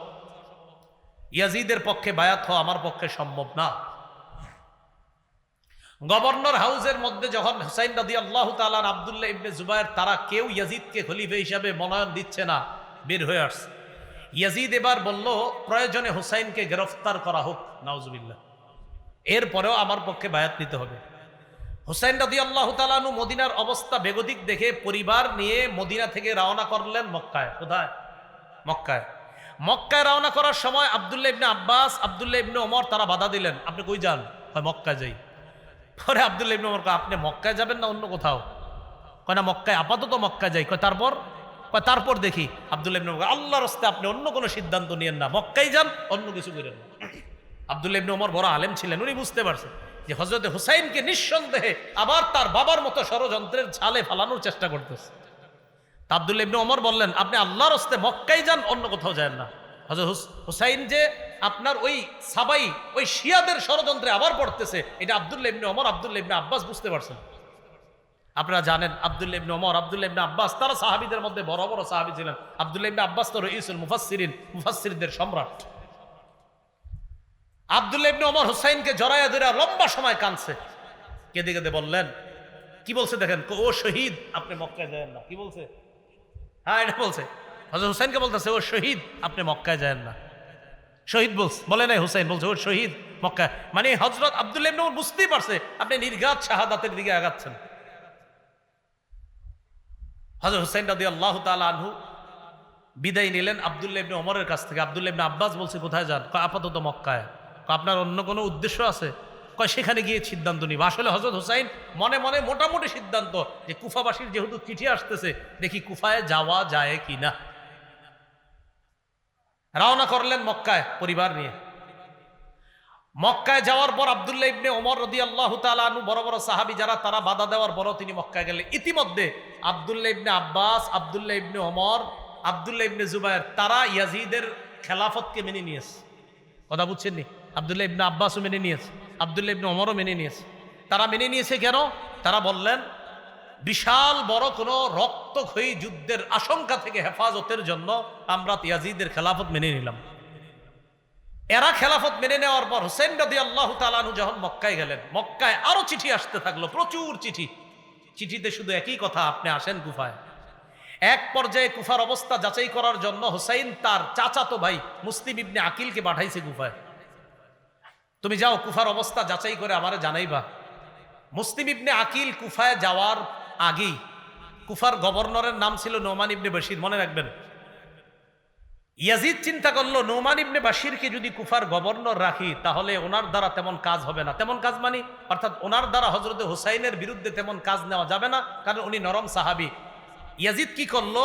ইয়াজিদের পক্ষে বায়াত হওয়া আমার পক্ষে সম্ভব না। গভর্নর হাউসের মধ্যে যখন হুসাইন রাদিয়াল্লাহু তাআলা আর আব্দুল্লাহ ইবনে জুবায়ের তারা কেউ ইয়াজিদকে খলিফা হিসাবে মনোনয়ন দিচ্ছে না, বের হয়ে আসছে। ইয়াজিদ এবার বলল প্রয়োজনে হুসাইনকে গ্রেফতার করা হোক, নাউজুবিল্লাহ, এরপরেও আমার পক্ষে বায়াত নিতে হবে। হুসাইন রাদিয়াল্লাহু তাআলা আনহু মদিনার অবস্থা বেগতিক দেখে পরিবার নিয়ে মদিনা থেকে রওনা করলেন মক্কায়। কোথায়? মক্কায়। মক্কায় রওনা করার সময় আব্দুল্লাহ ইবনে আব্বাস, আব্দুল্লাহ ইবনে ওমর তারা বাধা দিলেন, আপনি কই যান? হয় মক্কায় যাই। পরে আব্দুল্লাহ ইবনে ওমর কয় আপনি মক্কায় যাবেন না অন্য কোথাও? কয় না মক্কায়, আপাতত মক্কায় যাই। কয় তারপর? কয় তারপর দেখি। আব্দুল্লাহ ইবনে ওমর আল্লাহর রাস্তায় আপনি অন্য কোনো সিদ্ধান্ত নিয়েন না, মক্কায় যান, অন্য কিছু করেন না। আব্দুল্লাহ ইবনে ওমর বড় আলেম ছিলেন, উনি বুঝতে পারছেন যে হযরত হুসাইনকে নিঃসন্দেহে আবার তার বাবার মতো ষড়যন্ত্রের ছালে ফালানোর চেষ্টা করতেছে। আব্দুল্লাহ ইবনে ওমর বললেন আপনি আল্লাহর রাস্তায় মক্কায় যান, অন্য কোথাও যান না। হযরত হুসাইন যে আপনার ওই সাবাই, ওই শিয়াদের ষড়যন্ত্রে আবার পড়তেছে, এটা আব্দুল্লাহ ইবনে ওমর, আব্দুল্লাহ ইবনে আব্বাস বুঝতে পারছেন। আপনারা জানেন আব্দুল্লাহ ইবনে ওমর, আব্দুল্লাহ ইবনে আব্বাস তারা সাহাবীদের মধ্যে বড় বড় সাহাবী ছিলেন। আব্দুল্লাহ ইবনে আব্বাস তো রাইসুল মুফাসসিরিন, মুফাসসিরদের সম্রাট। আব্দুল্লাহ ইবনে ওমর হুসাইনকে জড়াইয়া ধরে লম্বা সময় কাঁদছে, কেঁদে কেঁদে বললেন কি বলছে দেখেন, ও শহীদ, আপনি মক্কায় যায়েন না। কি বলছে? হ্যাঁ, এটা বলছে। হযরত হুসাইনকে বলতেছে ও শহীদ, আপনি মক্কায় যায়েন না। শহীদ বলে নাই হুসাইন, বলছে ও শহীদ মক্কায়। মানে হযরত আব্দুল্লাহ ইবনে ওমর বুঝতেই পারছে আপনি নির্ঘাত শাহাদাতের দিকে আগাচ্ছেন। হযরত হুসাইন রাদিয়াল্লাহু তাআলা আনহু বিদায় নিলেন আব্দুল্লাহ ইবনে ওমরের কাছ থেকে। আব্দুল্লাহ ইবনে আব্বাস বলছে কোথায় যান? আপাতত মক্কায়। আপনার অন্য কোনো উদ্দেশ্য আছে? সেখানে গিয়ে সিদ্ধান্ত নিব। আসলে হযরত হুসাইন মনে মনে মোটামুটি সিদ্ধান্ত যে কুফাবাসীর যেহেতু চিঠি আসতেছে, দেখি কুফায় যাওয়া যায় কিনা। রওনা করলেন মক্কায় পরিবার নিয়ে। মক্কায় যাওয়ার পর আব্দুল্লাহ ইবনে ওমর রাদিয়াল্লাহু তাআলা আনহু, বড় বড় সাহাবী যারা, তারা বাধা দেওয়ার পরও তিনি মক্কায় গেলেন। ইতিমধ্যে আব্দুল্লাহ ইবনে আব্বাস, আব্দুল্লাহ ইবনে ওমর, আব্দুল্লাহ ইবনে জুবায়ের, তারা ইয়াজিদের খেলাফতকে মেনে নিয়েছে। কথা বুঝছেন নি? আব্দুল্লাহ ইবনে আব্বাসও মেনে নিয়েছে, আব্দুল্লাহ ইবনে ওমরও মেনে নিয়েছে। তারা মেনে নিয়েছে কেন? তারা বললেন বিশাল বড় কোনো রক্তক্ষয়ী যুদ্ধের আশঙ্কা থেকে হেফাজতের জন্য আমরা ইয়াজিদের খেলাফত মেনে নিলাম। এরা খেলাফত মেনে নেওয়ার পর হুসাইন রাদিয়াল্লাহু তাআলা আনহু যখন মক্কায় গেলেন, মক্কায় আরো চিঠি আসতে থাকলো, প্রচুর চিঠি। চিঠিতে শুধু একই কথা, আপনি আসেন কুফায়। এক পর্যায়ে কুফার অবস্থা যাচাই করার জন্য হুসাইন তার চাচাতো ভাই মুসলিম ইবনে আকিলকে পাঠাইছে কুফায়। তুমি যাও কুফার অবস্থা যাচাই করে আমারে জানাইবা। মুসলিম ইবনে আকিল কুফায় যাওয়ার আগেই, কুফার গভর্নরের নাম ছিল নোমান ইবনে বশির, মনে রাখবেন। ইয়াজিদ চিন্তা করলো নোমান ইবনে বাশিরকে যদি কুফার গভর্নর রাখি তাহলে ওনার দ্বারা তেমন কাজ হবে না। তেমন কাজ মানে অর্থাৎ ওনার দ্বারা হযরত হুসাইনের বিরুদ্ধে তেমন কাজ নেওয়া যাবে না, কারণ উনি নরম সাহাবী। ইয়াজিদ কি করলো,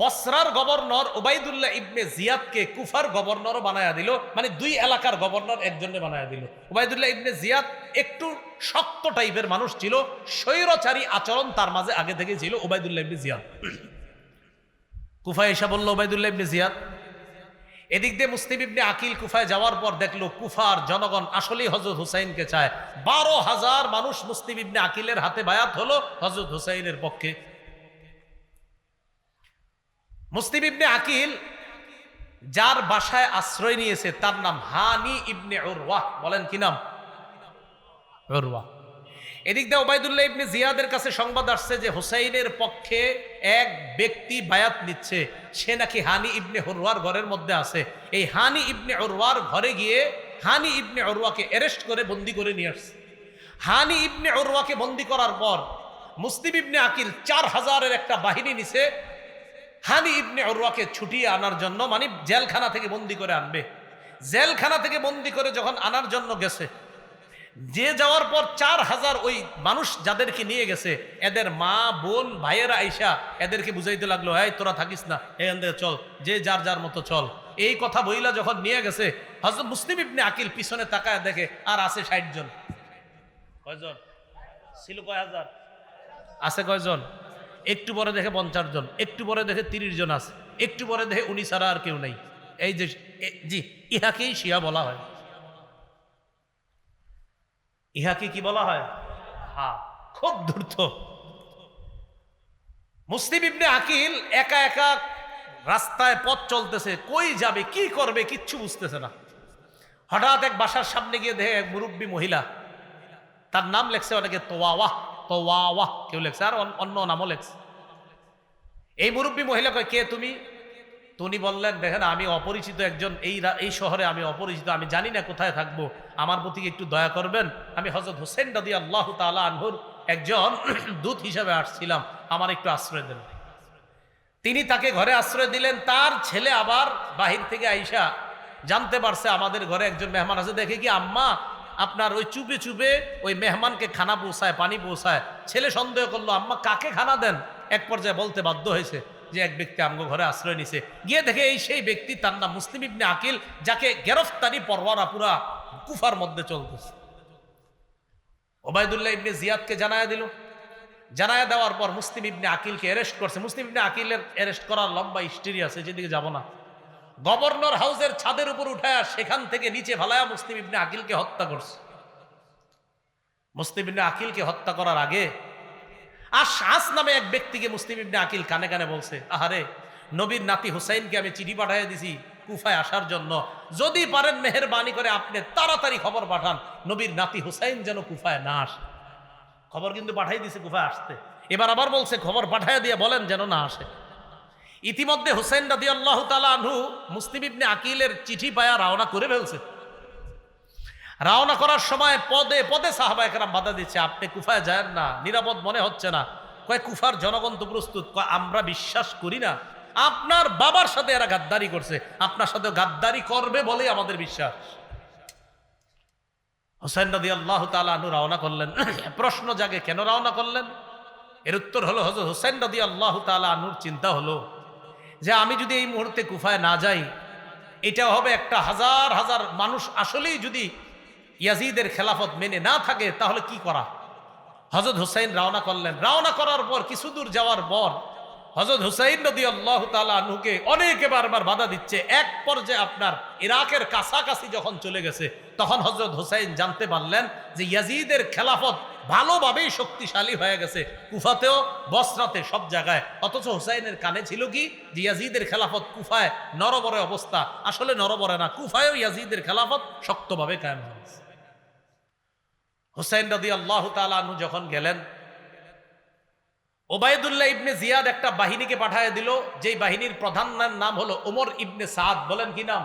বসরার গভর্নর উবাইদুল্লাহ ইবনে জিয়াদকে কুফার গভর্নরও বানায়া দিল। মানে দুই এলাকার গভর্নর একজনে বানায়া দিল। উবাইদুল্লাহ ইবনে জিয়াদ একটু শক্ত টাইপের মানুষ ছিল, স্বৈরচারী আচরণ তার মাঝে আগে থেকে ছিল। উবাইদুল্লাহ ইবনে জিয়াদ কুফায় এসে বলল উবাইদুল্লাহ ইবনে জিয়াদ। এদিক দিয়ে মুসলিম ইবনে আকিল কুফায় যাওয়ার পর দেখলো কুফার জনগণ আসলেই হযরত হুসাইনকে চায়। 12,000 মানুষ মুসলিম ইবনে আকিলের হাতে বায়াত হলো হযরত হুসাইনের পক্ষে। মুসলিম ইবনে আকিল যার বাসায় আশ্রয় নিয়েছে তার নাম হানি ইবনে উরওয়াহ। বলেন কি নাম? উরওয়াহ। এদিক দিয়ে উবাইদুল্লাহ ইবনে জিয়াদের কাছে সংবাদ আসছে যে হুসাইনের পক্ষে এক ব্যক্তি বায়াত নিচ্ছে, সে নাকি হানি ইবনে উরওয়ার ঘরের মধ্যে আছে। এই হানি ইবনে উরওয়ার ঘরে গিয়ে হানি ইবনে উরওয়াকে অ্যারেস্ট করে বন্দী করে নিয়ে আসছে। হানি ইবনে উরওয়াকে বন্দী করার পর মুসলিম ইবনে আকিল 4000-এর একটা বাহিনী নিছে হানি ইবনে উরওয়াকে ছুটিয়ে আনার জন্য, মানে জেলখানা থেকে বন্দী করে আনবে। জেলখানা থেকে বন্দী করে যখন আনার জন্য গেছে, যে যাওয়ার পর 4000 ওই মানুষ যাদেরকে নিয়ে গেছে, এদের মা বোন ভাইয়েরা আইসা এদেরকে বুঝাইতে লাগলো, এই তোরা থাকিস না, এখান থেকে চল, যে যার যার মতো চল। এই কথা বইলা যখন নিয়ে গেছে, হযরত মুসলিম ইবনে আকিল পিছনে তাকায় দেখে আর আছে 60 জন। কয়জন ছিল? কয় হাজার আছে? কয়জন? একটু পরে দেখে 50 জন, একটু পরে দেখে 30 জন আছে, একটু পরে দেখে উনি ছাড়া আর কেউ নেই। এই যে জি, ইহাকেই শিয়া বলা হয়। ইহাকে কি বলা হয়? হ্যাঁ, খুব ধূর্ত। মুসলিম ইবনে আকিল একা একা রাস্তায় পথ চলতেছে, কই যাবে কি করবে কিচ্ছু বুঝতেছে না। হঠাৎ এক বাসার সামনে গিয়ে দেখে এক মুরব্বী মহিলা, তার নাম লেখছে অনেকে তোয়াওয়াহ, তোয়াওয়াহ কেউ লেখছে, আর অন্য নামও লেখছে। এই মুরব্বী মহিলা কয়, কে তুমি? তো উনি বললেন, দেখেন আমি অপরিচিত একজন, এই শহরে আমি অপরিচিত, আমি জানি না কোথায় থাকবো, আমার প্রতি একটু দয়া করবেন। আমি হযরত হুসাইন রাদিয়াল্লাহু তাআলা আনহুর একজন দূত হিসেবে আসছিলাম, আমার একটু আশ্রয় দেন। তিনি তাকে ঘরে আশ্রয় দিলেন। তার ছেলে আবার বাহির থেকে আইসা জানতে পারছে আমাদের ঘরে একজন মেহমান আছে, দেখে কি আম্মা আপনার ওই চুপে চুপে ওই মেহমানকে খানা পৌঁছায়, পানি পৌঁছায়। ছেলে সন্দেহ করলো আম্মা কাকে খানা দেন। এক পর্যায়ে বলতে বাধ্য হয়েছে যে এক ব্যক্তি আমগো ঘরে আশ্রয় নিছে। গিয়ে দেখে এই সেই ব্যক্তি, তার নাম মুসলিম ইবনে আকিল, যাকে গ্রেফতারি পরোয়ানা পুরা কুফার মধ্যে চলতেছে। উবাইদুল্লাহ ইবনে জিয়াদকে জানায়া দিল। জানায়া দেওয়ার পর মুসলিম ইবনে আকিলকে অ্যারেস্ট করছে। মুসলিম ইবনে আকিলের অ্যারেস্ট করার লম্বা হিস্ট্রি আছে, যেদিকে যাব না। গভর্নর হাউসের ছাদের উপর উঠায়া সেখান থেকে নিচে ভালায়া মুসলিম ইবনে আকিলকে হত্যা করছে। মুসলিম ইবনে আকিলকে হত্যা করার আগে আশআস নামে এক ব্যক্তিকে মুসলিম ইবনে আকিল কানে কানে বলছে, আহারে নবীর নাতি হুসাইনকে আমি চিঠি পাঠিয়ে দিছি কুফায় আসার জন্য, যদি পারেন মেহেরবানি করে আপনি তাড়াতাড়ি খবর পাঠান নবীর নাতি হুসাইন যেন কুফায় না আসে। খবর কিন্তু পাঠাই দিছে কুফায় আসতে। এবার আবার বলছে খবর পাঠাইয়া দিয়ে বলেন যেন না আসে। ইতিমধ্যে হুসাইন রাদিয়াল্লাহু তাআলা আনহু মুসলিম ইবনে আকিলের চিঠি পায়া রওনা করে ফেলছে। রওনা করার সময় পদে পদে সাহাবায়ে কেরাম বাধা দিচ্ছে, আপনি কুফায় যান না, নিরাপদ মনে হচ্ছে না। কয় কুফার জনগণ তো প্রস্তুত। কয় আমরা বিশ্বাস করি না, আপনার বাবার সাথে এরা গাদ্দারি করছে, আপনার সাথে গাদ্দারি করবে বলে আমাদের বিশ্বাস। হুসাইন রাদিয়াল্লাহু তাআলা আনহু রওনা করলেন। প্রশ্ন জাগে কেন রওনা করলেন? এর উত্তর হলো হযরত হুসাইন রাদিয়াল্লাহু তাআলা আনহুর চিন্তা হলো যে আমি যদি এই মুহূর্তে কুফায় না যাই, এটা হবে একটা হাজার হাজার মানুষ আসলেই যদি ইয়াজিদের খেলাফত মেনে না থাকে তাহলে কি করা। হযরত হুসাইন রওনা করলেন। রওনা করার পর কিছু দূর যাওয়ার পর হযরত হুসাইন রাদিয়াল্লাহু তাআলা আনহুকে অনেকে বারবার বাধা দিচ্ছে। এক পর্যায়ে আপনার ইরাকের কাছাকাছি যখন চলে গেছে তখন হযরত হুসাইন জানতে পারলেন যে ইয়াজিদের খেলাফত ভালোভাবেই শক্তিশালী হয়ে গেছে, কুফাতেও বসরাতে সব জায়গায়। অথচ হুসাইনের কানে ছিল কি যে ইয়াজিদের খেলাফত কুফায় নরবরে অবস্থা। আসলে নরবরে না, কুফায়ও ইয়াজিদের খেলাফত শক্তভাবে কায়েম হয়েছে। হুসাইন রাদিয়াল্লাহু তাআলা আনহু যখন গেলেন, ওবায়দুল্লাহ ইবনে জিয়াদ একটা বাহিনীকে পাঠিয়ে দিল, যেই বাহিনীর প্রধানের নাম হলো ওমর ইবনে সাদ। বলেন কি নাম?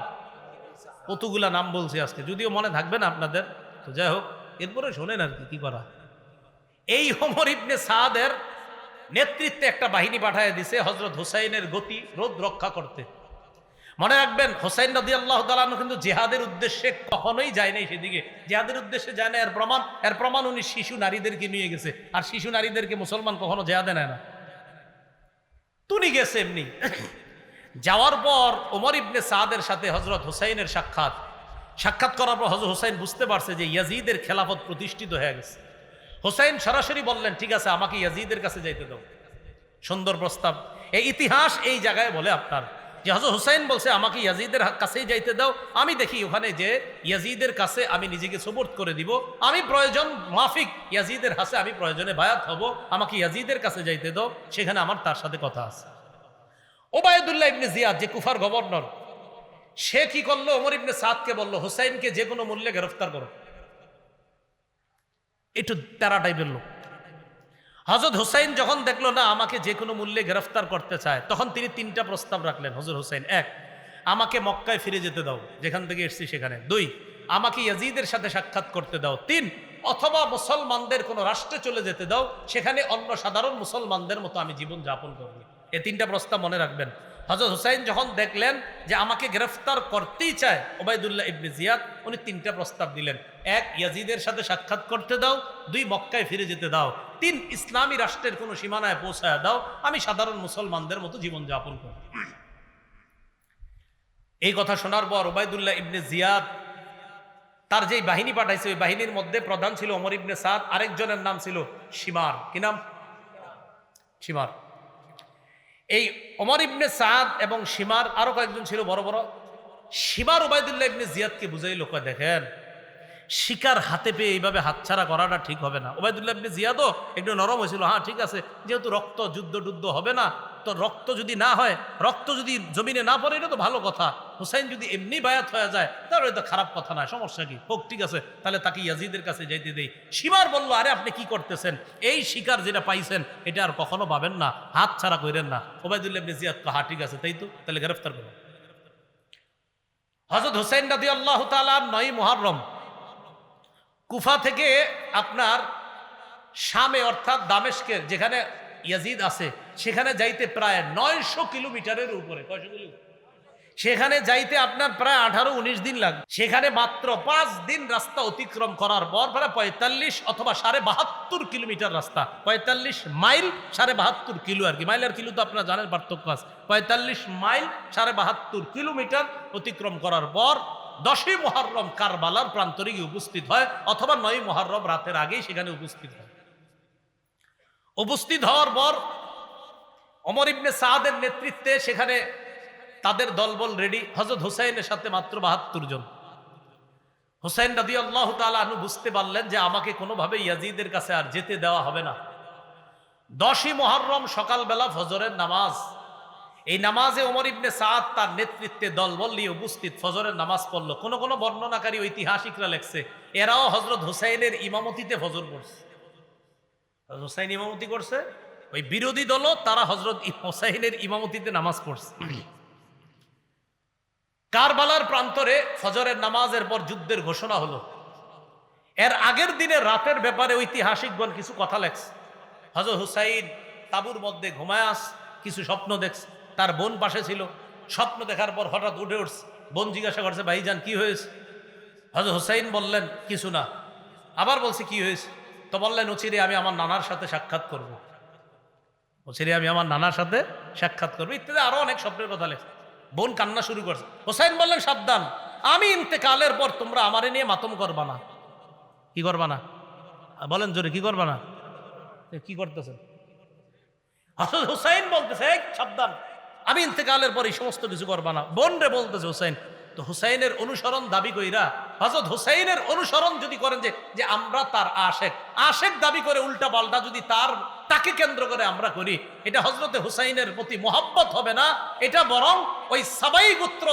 কতগুলা নাম বলছি আজকে, যদিও মনে থাকবে না আপনাদের, তো যাই হোক এরপরে শোনেন আর কি করা। এই ওমর ইবনে সাদের নেতৃত্বে একটা বাহিনী পাঠিয়ে দিছে হযরত হুসাইনের গতি রোধ রক্ষা করতে। মনে রাখবেন হুসাইন রাদিয়াল্লাহু তাআলা আনহু কিন্তু জিহাদের উদ্দেশ্যে কখনোই যায় নাই সেদিকে, জিহাদের উদ্দেশ্যে যায় না। এর প্রমাণ উনি শিশু নারীদেরকে নিয়ে গেছে, আর শিশু নারীদেরকে মুসলমান কখনো জিহাদে নেয় না, তুনি গেছে এমনি। যাওয়ার পর ওমর ইবনে সাদের সাথে হযরত হুসাইনের সাক্ষাৎ করার পর হযরত হুসাইন বুঝতে পারছে যে ইয়াজিদের খেলাফত প্রতিষ্ঠিত হয়ে গেছে। হুসাইন সরাসরি বললেন, ঠিক আছে আমাকে ইয়াজিদের কাছে যাইতে দাও। সুন্দর প্রস্তাব। এই ইতিহাস এই জায়গায় বলে আপনার যে হযরত হুসাইন বলছে আমাকে ইয়াজিদের কাছেই যাইতে দাও, আমি দেখি ওখানে যে ইয়াজিদের কাছে আমি নিজেকে সুপর্দ করে দিব, আমি প্রয়োজন মাফিক ইয়াজিদের হাতে আমি প্রয়োজনে বায়াত হব, আমাকে ইয়াজিদের কাছে যাইতে দাও, সেখানে আমার তার সাথে কথা আছে। ওবায়দুল্লাহ ইবনে জিয়াদ যে কুফার গভর্নর, সে কি করলো, ওমর ইবনে সাদকে বলল হুসাইনকে যে কোনো মূল্যে গ্রেফতার করো। একটু তেরা টাইপের লোক। হযরত হুসাইন যখন দেখলো না আমাকে যে কোনো মূল্যে গ্রেফতার করতে চায়, তখন তিনি তিনটা প্রস্তাব রাখলেন হযরত হুসাইন। এক, আমাকে মক্কায় ফিরে যেতে দাও, যেখান থেকে এসেছি সেখানে। দুই, আমাকে ইয়াজিদের সাথে সাক্ষাৎ করতে দাও। তিন, অথবা মুসলমানদের কোনো রাষ্ট্রে চলে যেতে দাও, সেখানে অন্য সাধারণ মুসলমানদের মতো আমি জীবন যাপন করব। এই তিনটা প্রস্তাব মনে রাখবেন। হযরত হুসাইন যখন দেখলেন যে আমাকে গ্রেফতার করতেই চায় ওবায়দুল্লাহ ইবনে জিয়াদ, উনি তিনটা প্রস্তাব দিলেন। এক, ইয়াজিদের সাথে সাক্ষাৎ করতে দাও। দুই, মক্কায় ফিরে যেতে দাও। তিন, ইসলামী রাষ্ট্রের কোনো সীমানায় পৌঁছায় দাও, আমি সাধারণ মুসলমানদের মতো জীবন যাপন করব। এই কথা শোনার পর ওবায়দুল্লাহ ইবনে জিয়াদ তার যেই বাহিনী পাঠাইছে, ওই বাহিনীর মধ্যে প্রধান ছিল ওমর ইবনে সাদ, আরেকজনের নাম ছিল শিমার। কি নাম? শিমার। এই ওমর ইবনে সাদ এবং শিমার আরো কয়েকজন ছিল বড় বড়। শিমার ওবায়দুল্লাহ ইবনে জিয়াদকে বুঝাইল, কয় দেখেন শিকার হাতে পেয়ে এইভাবে হাতছাড়া করাটা ঠিক হবে না। ওবায়দুল্লাহ ইবনে জিয়াদও একটু নরম হয়েছিল, হ্যাঁ ঠিক আছে, যেহেতু রক্ত যুদ্ধ হবে না, তো রক্ত যদি না হয়, রক্ত যদি জমিনে না পড়ে এটা তো ভালো কথা। হুসাইন যদি এমনি বায়াত হয়ে যায় তাহলে এটা খারাপ কথা না, সমস্যা কি, হোক ঠিক আছে, তাহলে তাকে ইয়াজিদের কাছে যাইতে দেই। শিমার বলল, আরে আপনি কি করতেছেন, এই শিকার যেটা পাইছেন এটা আর কখনো পাবেন না, হাত ছাড়া কইরেন না। ওবায়দুল্লাহ ইবনে জিয়াদ, হ্যাঁ ঠিক আছে, তাই তো, তাহলে গ্রেফতার করুন। হযরত হুসাইন রাদিয়াল্লাহু তাআলা 9 মুহররম কুফা থেকে আপনার শামে অর্থাৎ দামেস্কের যেখানে ইয়াজিদ আছে সেখানে যাইতে প্রায় 900 কিলোমিটারের উপরে। কয়শো কিলোমিটার? সেখানে যাইতে আপনার প্রায় 18-19 দিন লাগবে। সেখানে মাত্র 5 দিন রাস্তা অতিক্রম করার পর প্রায় 45 অথবা 72.5 কিলোমিটার রাস্তা, 45 মাইল 72.5 কিলো আর কি, মাইল আর কিলো তো আপনারা জানেন পার্থক্য আছে। 45 মাইল 72.5 কিলোমিটার অতিক্রম করার পর 10ই মুহররম কারবালার প্রান্তরে গিয়ে উপস্থিত হয়, অথবা 9ই মুহররম রাতের আগেই সেখানে উপস্থিত হয়। উপস্থিত হওয়ার পর ওমর ইবনে সাদের নেতৃত্বে সেখানে তাদের দলবল রেডি। হযরত হুসাইনের সাথে মাত্র 72 জন। হুসাইন রাদিয়াল্লাহু তাআলা আনহু বুঝতে পারলেন যে আমাকে কোনোভাবে ইয়াজিদের কাছে আর যেতে দেওয়া হবে না। 10ই মুহররম সকালবেলা ফজরের নামাজ, এই নামাজে ওমর ইবনে সাদ তার নেতৃত্বে দলবল নিয়ে উপস্থিত ফজরের নামাজ পড়ল। কোন কোন বর্ণনাকারী ঐতিহাসিকরা লেখছে এরাও হযরত হুসাইনের ইমামতিতে ফজর পড়ছে। হোসাইন ইমামতি করছে, ওই বিরোধী দলও তারা হযরত হোসাইনের ইমামতিতে নামাজ পড়ছে। কারবালার প্রান্তরে ফজরের নামাজের পর যুদ্ধের ঘোষণা হলো। এর আগের দিনে রাতের ব্যাপারে ঐতিহাসিকগণ কিছু কথা লেখছে। হযরত হুসাইন তাঁবুর মধ্যে ঘুমায় কিছু স্বপ্ন দেখছে, তার বোন পাশে ছিল। স্বপ্ন দেখার পর হঠাৎ উঠে উঠছে, বোন জিজ্ঞাসা করছে, ভাইজান কি হয়েছে? হযরত হুসাইন বললেন, কিছু না। আবার বলছে, কি হয়েছে? তো বললেন, অচিরে আমি আমার নানার সাথে সাক্ষাৎ করব, অচিরে আমি আমার নানার সাথে সাক্ষাৎ করবো, ইত্যাদি আরো অনেক স্বপ্নের কথা লেখছে। বোন কান্না শুরু করছে। হুসাইন বললেন, সাবধান, আমি ইন্তেকালের পর তোমরা আমারে নিয়ে মাতম করবা না। কি করবা না? বলেন জোরে, কি করবা না? কি করতেছেন? হযরত হুসাইন বলতেছে, সাবধান, আমি ইন্তেকালের পর এই সমস্ত কিছু করবা না। বোন রে বলতেছে হুসাইন। তো হুসাইনের অনুসরণ দাবি কইরা, হযরত হুসাইনের অনুসরণ যদি করেন যে আমরা তার আশেক দাবি করে উল্টা পাল্টা যদি তাকে কেন্দ্র করে আমরা করি, এটা হযরতে হুসাইনের প্রতি মোহাব্বত হবে না, এটা বরং ওই সাবাই গোত্র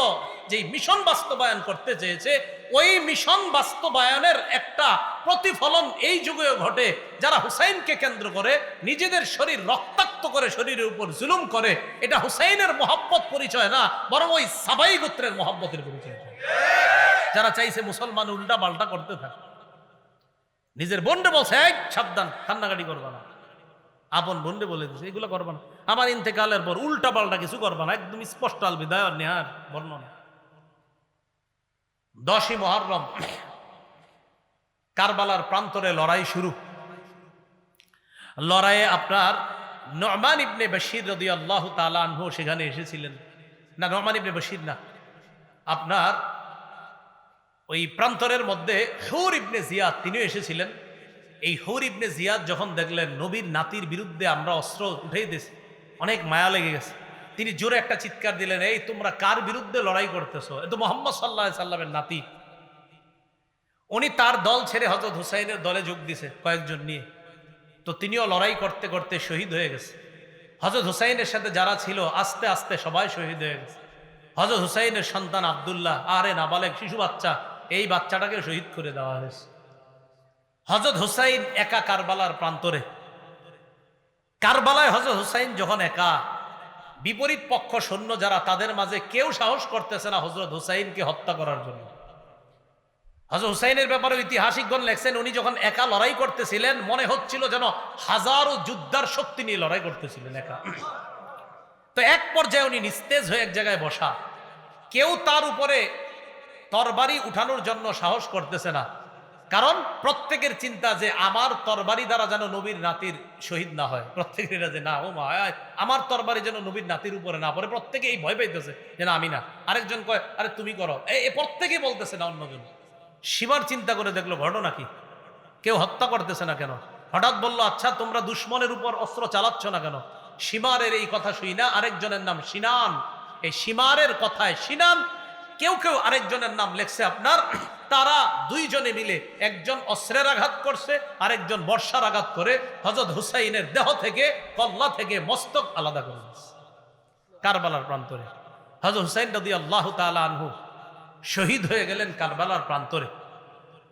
যে মিশন বাস্তবায়ন করতে চেয়েছে, ওই মিশন বাস্তবায়নের একটা প্রতিফলন এই যুগেও ঘটে। যারা হুসাইনকে কেন্দ্র করে নিজেদের শরীর রক্তাক্ত করে, শরীরের উপর জুলুম করে, এটা হুসাইনের মোহাব্বত পরিচয় না, বরং ওই সাবাই গোত্রের মোহাব্বতের পরিচয়। যারা চাইছে মুসলমান উল্টা পাল্টা করতে থাকে, নিজের বোনরে বলছে, সাবধান, কান্নাকাটি করবা না। আপন বোনরে বলে দিচ্ছে, এগুলো করবা না, আমার ইন্তেকালের পর উল্টা পাল্টা কিছু করবা না। একদম স্পষ্ট আল বিদায় আর নেহার বর্ণনা। 10ই মুহররম কারবালার প্রান্তরে লড়াই শুরু। লড়াইয়ে আপনার নু'মান ইবনে বশীর রাদিয়াল্লাহু তাআলা আনহু সেখানে এসেছিলেন। না, নু'মান ইবনে বশীর না, আপনার ওই প্রান্তরের মধ্যে হুর ইবনে জিয়াদ তিনিও এসেছিলেন। এই হুর ইবনে জিয়াদ যখন দেখলেন নবীর নাতির বিরুদ্ধে আমরা অস্ত্র উঠেই দিয়েছি, অনেক মায়া লেগে গেছে, তিনি জোরে একটা চিৎকার দিলেন, এই তোমরা কার বিরুদ্ধে লড়াই করতেছো? এ তো মুহাম্মদ সাল্লাল্লাহু আলাইহি সাল্লামের নাতি। উনি তার দল ছেড়ে হযরত হুসাইনের দলে যোগ দিছে কয়েকজন নিয়ে। তো তিনিও লড়াই করতে করতে শহীদ হয়ে গেছে। হযরত হুসাইনের সাথে যারা ছিল আস্তে আস্তে সবাই শহীদ হয়ে গেছে। হযরত হুসাইনের সন্তান আব্দুল্লাহ, আরে নাবালেগ শিশু বাচ্চা, এই বাচ্চাটাকে শহীদ করে দেওয়া হয়েছে। হযরত হুসাইন একা কারবালার প্রান্তরে। কারবালায় হযরত হুসাইন যখন একা, বিপরীত পক্ষ সৈন্য যারা, তাদের মাঝে কেউ সাহস করতেছে না হযরত হুসাইনকে হত্যা করার জন্য। হযরত হুসাইনের ব্যাপারে ঐতিহাসিকগণ লেখছেন, উনি যখন একা লড়াই করতেছিলেন মনে হচ্ছিল যেন হাজারো যোদ্ধার শক্তি নিয়ে লড়াই করতেছিলেন একা। তো এক পর্যায়ে উনি নিস্তেজ হয়ে এক জায়গায় বসা, কেউ তার উপরে তরবারি উঠানোর জন্য সাহস করতেছে না, কারণ প্রত্যেকের চিন্তা যে আমার তরবারি দ্বারা যেন নবীর নাতির শহীদ না হয়। প্রত্যেকের যে না, ও মা, আমার তরবারি যেন নবীর নাতির উপরে না পড়ে, প্রত্যেকে এই ভয় পাইতেছে যে না আমি না। আরেকজন কয়, আরে তুমি করো, এই প্রত্যেকে বলতেছে না অন্যজন। সীমার চিন্তা করে দেখলো ঘটনা কি, কেউ হত্যা করতেছে না কেন। হঠাৎ বললো, আচ্ছা তোমরা দুশ্মনের উপর অস্ত্র চালাচ্ছ না কেন? সীমারের এই কথা শুই না, আরেকজনের নাম সিনান। এই সীমারের কথায় সিনান, কেউ কেউ আরেকজনের নাম লেখছে আপনার, তারা দুইজনে মিলে একজন অস্ত্রের আঘাত করছে, আরেকজন বর্ষার আঘাত করে হযরত হুসাইনের দেহ থেকে, কল্লা থেকে মস্তক আলাদা করে দিয়েছে। কারবালার প্রান্তরে হযরত হুসাইন রাদিয়াল্লাহু তাআলা আনহু শহীদ হয়ে গেলেন কারবালার প্রান্তরে।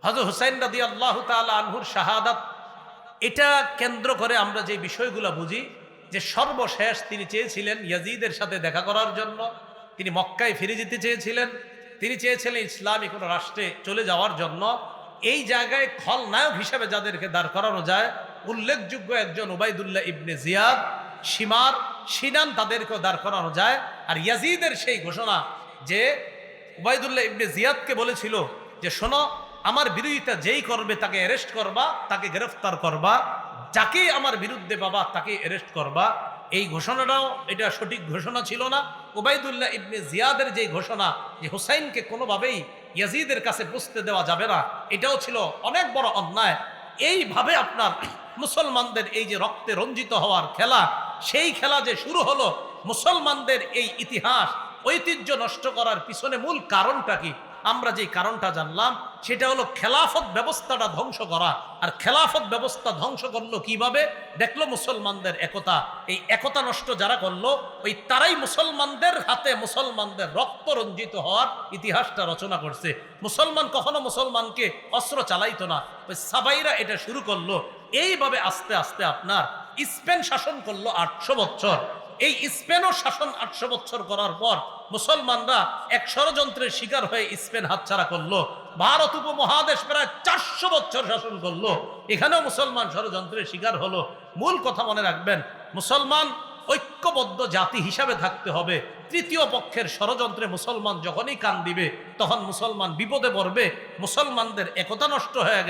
হযরত হুসাইন রাদিয়াল্লাহু তাআলা আনহুর শাহাদাত, এটা কেন্দ্র করে আমরা যে বিষয়গুলো বুঝি, যে সর্বশেষ তিনি চেয়েছিলেন ইয়াজিদের সাথে দেখা করার জন্য, তিনি মক্কায় ফিরে যেতে চেয়েছিলেন, তিনি চেয়েছিলেন ইসলামী কোনো রাষ্ট্রে চলে যাওয়ার জন্য। এই জায়গায় খলনায়ক হিসেবে যাদেরকে দাঁড় করানো যায়, উল্লেখযোগ্য একজন উবাইদুল্লাহ ইবনে জিয়াদ, সিনান, তাদেরকেও দাঁড় করানো যায়। আর ইয়াজিদের সেই ঘোষণা যে উবাইদুল্লাহ ইবনে জিয়াদকে বলেছিল যে শোনো, আমার বিরোধিতা যেই করবে তাকে অ্যারেস্ট করবা, তাকে গ্রেফতার করবা, যাকে আমার বিরুদ্ধে পাবা তাকে অ্যারেস্ট করবা। এই ঘোষণাটাও এটা সঠিক ঘোষণা ছিল না। উবাইদুল্লাহ ইবনে জিয়াদের যে ঘোষণা যে হুসাইনকে কোনোভাবেই ইয়াজিদের কাছে পৌঁছতে দেওয়া যাবে না, এটাও ছিল অনেক বড় অন্যায়। এইভাবে আপনার মুসলমানদের এই যে রক্তে রঞ্জিত হওয়ার খেলা, সেই খেলা যে শুরু হলো, মুসলমানদের এই ইতিহাস ঐতিহ্য নষ্ট করার পিছনে মূল কারণটা কি? আমরা যে কারণটা জানলাম সেটা হলো খেলাফত ব্যবস্থাটা ধ্বংস করা। আর খেলাফত ব্যবস্থা ধ্বংস করলো কিভাবে? দেখলো মুসলমানদের একতা, এই একতা নষ্ট যারা করলো, ওই তারাই মুসলমানদের হাতে মুসলমানদের রক্ত রঞ্জিত হওয়ার ইতিহাসটা রচনা করছে। মুসলমান কখনো মুসলমানকে অস্ত্র চালাইতো না, ওই সাবাইরা এটা শুরু করলো। এইভাবে আস্তে আস্তে আপনার স্পেন শাসন করলো 800 বছর। এই স্পেনও শাসন 800 বছর করার পর মুসলমানরা এক ষড়যন্ত্রের শিকার হয়ে স্পেন হাতছাড়া করলো। ভারত উপমহাদেশ প্রায় 400 বছর শাসন করলো, এখানেও মুসলমান ষড়যন্ত্রের শিকার হলো। মূল কথা মনে রাখবেন, মুসলমান ঐক্যবদ্ধ জাতি হিসাবে থাকতে হবে। তৃতীয় পক্ষের ষড়যন্ত্রে মুসলমান যখনই কান দিবে তখন মুসলমান বিপদে পড়বে। মুসলমানদের একতা নষ্ট হয়ে গেলে